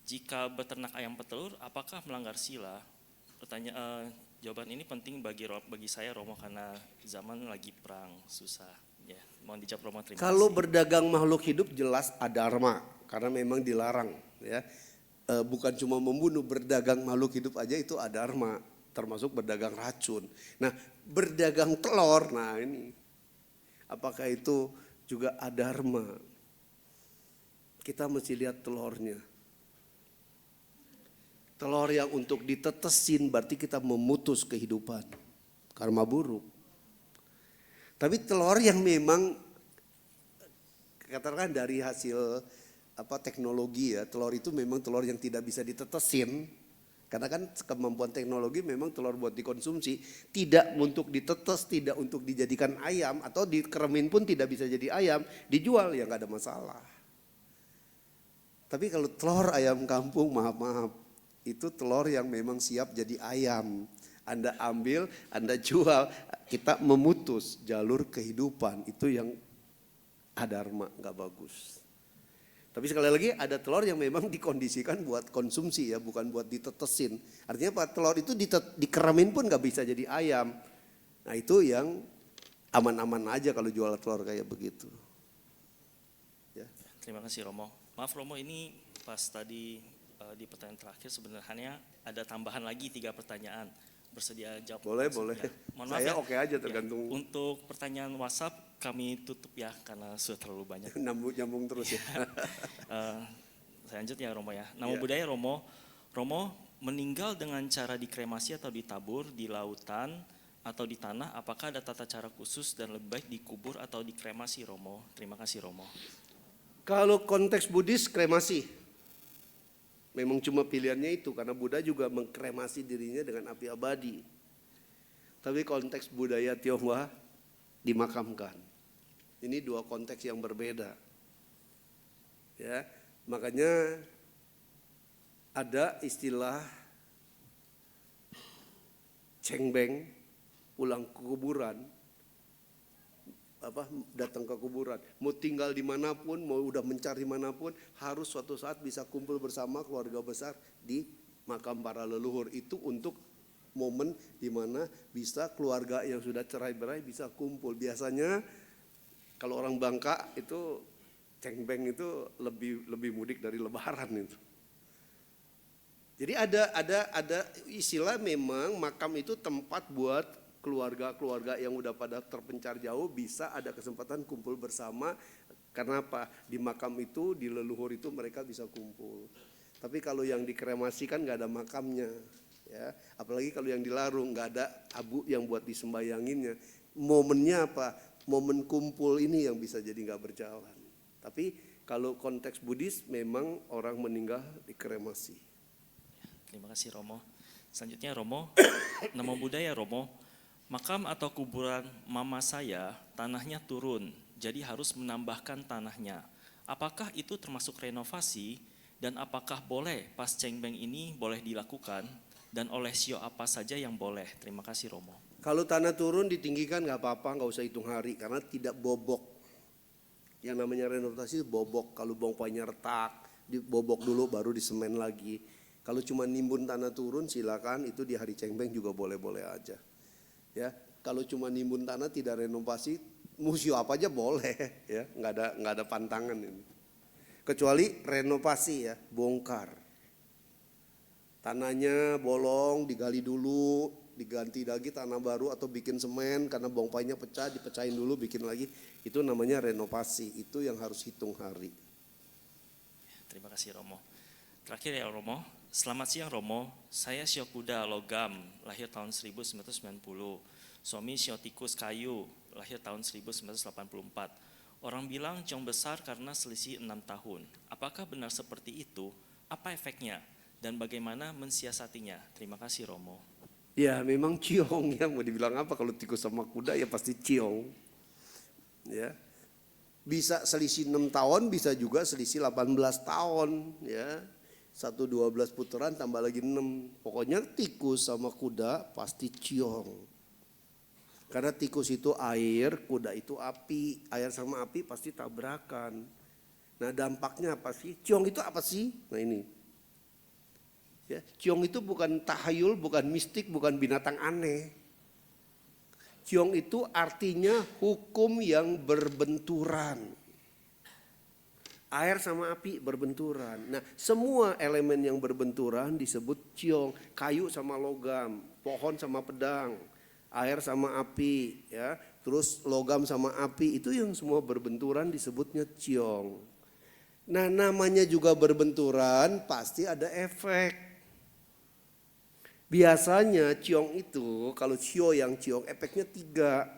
Jika beternak ayam petelur, apakah melanggar sila? Jawaban ini penting bagi saya Romo karena zaman lagi perang susah. Ya, mohon dijawab Romo, terima Kalau kasih. berdagang makhluk hidup jelas adharma, karena memang dilarang ya. Bukan cuma membunuh, berdagang makhluk hidup aja itu adharma, termasuk berdagang racun. Nah, berdagang telur, nah ini apakah itu juga adharma? Kita mesti lihat telurnya. Telur yang untuk ditetesin berarti kita memutus kehidupan, karma buruk. Tapi telur yang memang katakan dari hasil teknologi ya, telur itu memang telur yang tidak bisa ditetesin. Karena kan kemampuan teknologi memang telur buat dikonsumsi, tidak untuk ditetes, tidak untuk dijadikan ayam, atau dikeremin pun tidak bisa jadi ayam, dijual ya nggak ada masalah. Tapi kalau telur ayam kampung, maaf, itu telur yang memang siap jadi ayam. Anda ambil, Anda jual, kita memutus jalur kehidupan, itu yang adharma, nggak bagus. Tapi sekali lagi ada telur yang memang dikondisikan buat konsumsi ya, bukan buat ditetesin. Artinya apa? Telur itu dikeremin pun nggak bisa jadi ayam. Nah itu yang aman-aman aja kalau jual telur kayak begitu. Ya. Terima kasih Romo. Maaf Romo, ini pas tadi di pertanyaan terakhir sebenarnya ada tambahan lagi 3 pertanyaan. Bersedia jawab? Boleh. Ya. Mohon maaf Saya ya. oke aja tergantung. Ya, untuk pertanyaan WhatsApp kami tutup ya karena sudah terlalu banyak. Nyambung terus ya. Saya lanjut ya Romo ya. Nama Ya. budaya Romo. Romo meninggal dengan cara dikremasi atau ditabur di lautan atau di tanah. Apakah ada tata cara khusus dan lebih baik dikubur atau dikremasi Romo? Terima kasih Romo. Kalau konteks Buddhis kremasi. Memang cuma pilihannya itu karena Buddha juga mengkremasi dirinya dengan api abadi. Tapi konteks budaya Tionghoa dimakamkan. Ini 2 konteks yang berbeda. Ya, makanya ada istilah cengbeng, pulang ke kuburan. Datang ke kuburan, mau tinggal dimanapun, mau udah mencari manapun, harus suatu saat bisa kumpul bersama keluarga besar di makam para leluhur. Itu untuk momen dimana bisa keluarga yang sudah cerai-berai bisa kumpul. Biasanya kalau orang Bangka itu cengbeng itu lebih mudik dari Lebaran itu. Jadi ada istilah memang makam itu tempat buat keluarga-keluarga yang udah pada terpencar jauh bisa ada kesempatan kumpul bersama. Karena apa? Di makam itu, di leluhur itu mereka bisa kumpul. Tapi kalau yang dikremasi kan nggak ada makamnya, ya. Apalagi kalau yang dilarung nggak ada abu yang buat disembayanginnya. Momennya apa? Momen kumpul ini yang bisa jadi nggak berjalan. Tapi kalau konteks Buddhis memang orang meninggal dikremasi. Terima kasih Romo. Selanjutnya Romo, nama budaya Romo. Makam atau kuburan mama saya, tanahnya turun, jadi harus menambahkan tanahnya. Apakah itu termasuk renovasi dan apakah boleh pas cengbeng ini boleh dilakukan dan oleh sio apa saja yang boleh? Terima kasih Romo. Kalau tanah turun ditinggikan nggak apa-apa, nggak usah hitung hari karena tidak bobok. Yang namanya renovasi bobok, kalau bongkainya retak, dibobok dulu baru disemen lagi. Kalau cuma nimbun tanah turun silakan, itu di hari cengbeng juga boleh-boleh aja. Ya, kalau cuma nimbun tanah tidak renovasi, museum apa aja boleh, ya, nggak ada pantangan ini. Kecuali renovasi ya, bongkar. Tanahnya bolong, digali dulu, diganti lagi tanah baru atau bikin semen karena bongkainya pecah, dipecahin dulu, bikin lagi. Itu namanya renovasi, itu yang harus hitung hari. Terima kasih Romo. Terakhir ya Romo, selamat siang Romo, saya sio kuda logam, lahir tahun 1990. Suami sio tikus kayu, lahir tahun 1984. Orang bilang ciong besar karena selisih 6 tahun. Apakah benar seperti itu? Apa efeknya? Dan bagaimana mensiasatinya? Terima kasih Romo. Ya memang ciong ya, mau dibilang apa, kalau tikus sama kuda ya pasti ciong. Ya. Bisa selisih 6 tahun, bisa juga selisih 18 tahun ya. 12 putaran tambah lagi 6. Pokoknya tikus sama kuda pasti ciong. Karena tikus itu air, kuda itu api. Air sama api pasti tabrakan. Nah dampaknya apa sih? Ciong itu apa sih? Nah ini. Ya, ciong itu bukan tahayul, bukan mistik, bukan binatang aneh. Ciong itu artinya hukum yang berbenturan. Air sama api berbenturan. Nah, semua elemen yang berbenturan disebut ciong. Kayu sama logam, pohon sama pedang, air sama api, ya. Terus logam sama api, itu yang semua berbenturan disebutnya ciong. Nah, namanya juga berbenturan, pasti ada efek. Biasanya ciong itu, kalau yang ciong efeknya 3.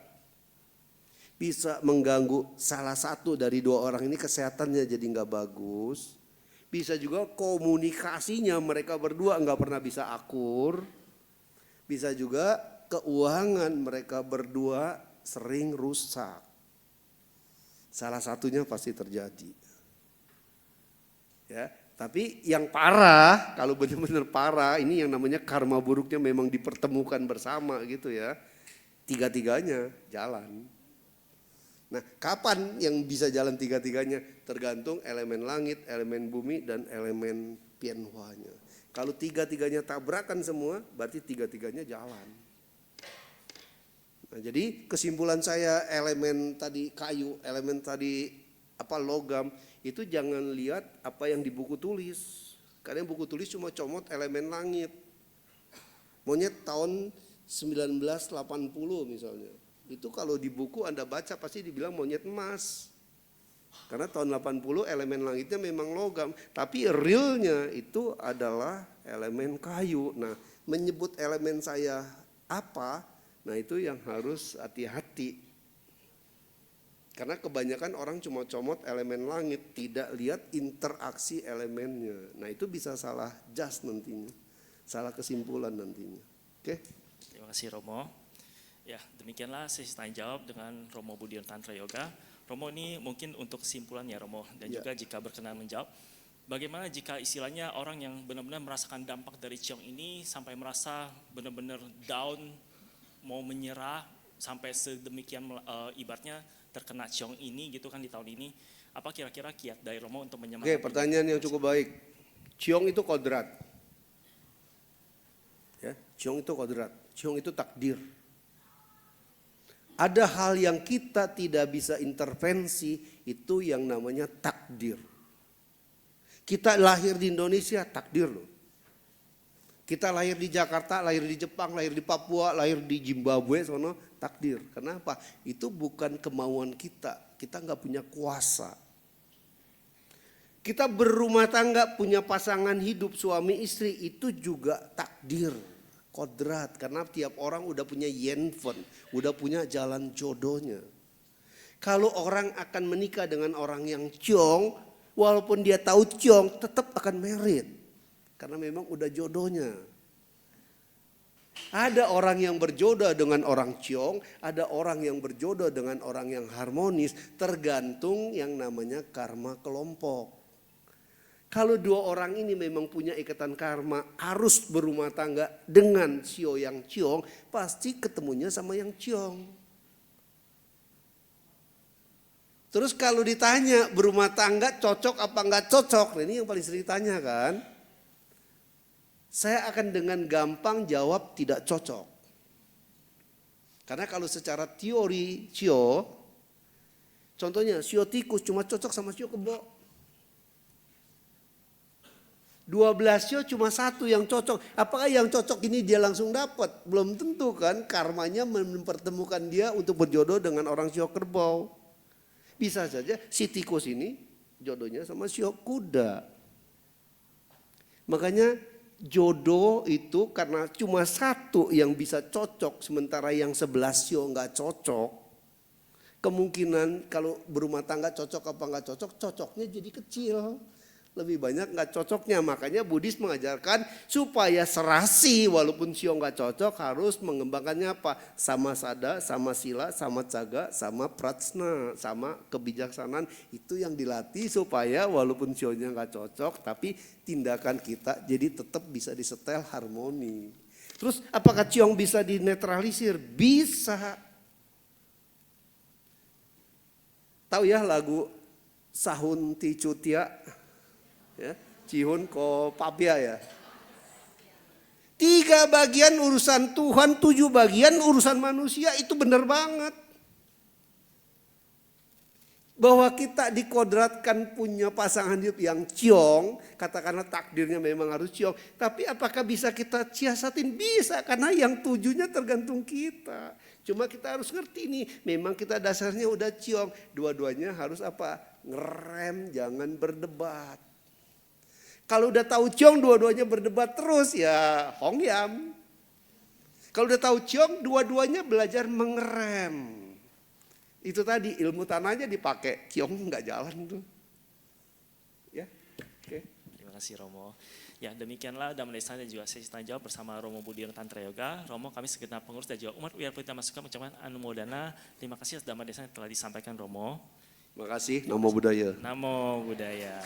Bisa mengganggu salah satu dari 2 orang ini, kesehatannya jadi nggak bagus. Bisa juga komunikasinya mereka berdua nggak pernah bisa akur. Bisa juga keuangan mereka berdua sering rusak. Salah satunya pasti terjadi. Ya, tapi yang parah, kalau benar-benar parah, ini yang namanya karma buruknya memang dipertemukan bersama gitu ya. 3-tiganya jalan. Nah, kapan yang bisa jalan 3-tiganya? Tergantung elemen langit, elemen bumi, dan elemen Tianhuanya. Kalau 3-tiganya tabrakan semua, berarti 3-tiganya jalan. Nah, jadi kesimpulan saya, elemen tadi kayu, elemen tadi logam, itu jangan lihat apa yang di buku tulis. Karena buku tulis cuma comot elemen langit. Monyet tahun 1980 misalnya. Itu kalau di buku Anda baca pasti dibilang monyet emas. Karena tahun 80 elemen langitnya memang logam. Tapi realnya itu adalah elemen kayu. Nah, menyebut elemen saya apa? Nah, itu yang harus hati-hati. Karena kebanyakan orang cuma comot elemen langit, tidak lihat interaksi elemennya. Nah, itu bisa salah jas nantinya. Salah kesimpulan nantinya. Oke? Terima kasih Romo. Ya, demikianlah sesi tanya jawab dengan Romo Budiono Tantra Yoga. Romo, ini mungkin untuk kesimpulan ya Romo, dan juga jika berkenan menjawab, bagaimana jika istilahnya orang yang benar-benar merasakan dampak dari ciong ini sampai merasa benar-benar down, mau menyerah, sampai sedemikian ibaratnya terkena ciong ini gitu kan di tahun ini, apa kira-kira kiat dari Romo untuk menyemangati? Oke, pertanyaan yang cukup baik. Ciong itu kodrat. Ya, ciong itu kodrat, ciong itu takdir. Ada hal yang kita tidak bisa intervensi, itu yang namanya takdir. Kita lahir di Indonesia, takdir loh. Kita lahir di Jakarta, lahir di Jepang, lahir di Papua, lahir di Zimbabwe, sono takdir. Kenapa? Itu bukan kemauan kita. Kita nggak punya kuasa. Kita berumah tangga, punya pasangan hidup suami istri, itu juga takdir. Kodrat, karena tiap orang udah punya yenfon, udah punya jalan jodohnya. Kalau orang akan menikah dengan orang yang ciong, walaupun dia tahu ciong, tetap akan married. Karena memang udah jodohnya. Ada orang yang berjodoh dengan orang ciong, ada orang yang berjodoh dengan orang yang harmonis, tergantung yang namanya karma kelompok. Kalau 2 orang ini memang punya ikatan karma, harus berumah tangga dengan sio yang ciong, pasti ketemunya sama yang ciong. Terus kalau ditanya berumah tangga cocok apa enggak cocok, nah ini yang paling sering ditanya kan. Saya akan dengan gampang jawab tidak cocok. Karena kalau secara teori sio, contohnya sio tikus cuma cocok sama sio kebo. 12 sio cuma 1 yang cocok. Apakah yang cocok ini dia langsung dapat? Belum tentu kan, karmanya mempertemukan dia untuk berjodoh dengan orang sio kerbau. Bisa saja si tikus ini jodohnya sama sio kuda. Makanya jodoh itu karena cuma 1 yang bisa cocok, sementara yang 11 sio nggak cocok. Kemungkinan kalau berumah tangga cocok apa nggak cocok, cocoknya jadi kecil. Lebih banyak nggak cocoknya, makanya Buddhis mengajarkan supaya serasi walaupun sio nggak cocok harus mengembangkannya apa? Sama sada, sama sila, sama caga, sama prajna, sama kebijaksanaan. Itu yang dilatih supaya walaupun sionya nggak cocok tapi tindakan kita jadi tetap bisa disetel harmoni. Terus apakah ciong bisa dinetralisir? Bisa. Tahu ya lagu Sahun Ti Cutia? Ya, Cihun ko papia ya. 3 bagian urusan Tuhan, 7 bagian urusan manusia, itu benar banget. Bahwa kita dikodratkan punya pasangan hidup yang ciong, katakanlah takdirnya memang harus ciong. Tapi apakah bisa kita siasatin? Bisa, karena yang 7-nya tergantung kita. Cuma kita harus ngerti nih, memang kita dasarnya udah ciong. Dua-duanya harus apa? Ngerem, jangan berdebat. Kalau udah tahu ciong, dua-duanya berdebat terus, ya hongyam. Kalau udah tahu ciong, dua-duanya belajar mengerem. Itu tadi ilmu tanahnya dipakai, ciong nggak jalan tuh. Ya, oke. Terima kasih Romo. Ya demikianlah Damai Desa dan juga sesi tanya jawab bersama Romo Budiono Tantra Yoga. Romo, kami segenap pengurus dan juga umat Wira Pelita Masuka mengucapkan anumodana. Terima kasih atas Damai Desa yang telah disampaikan Romo. Terima kasih, Namo Buddhaya. Namo Buddhaya.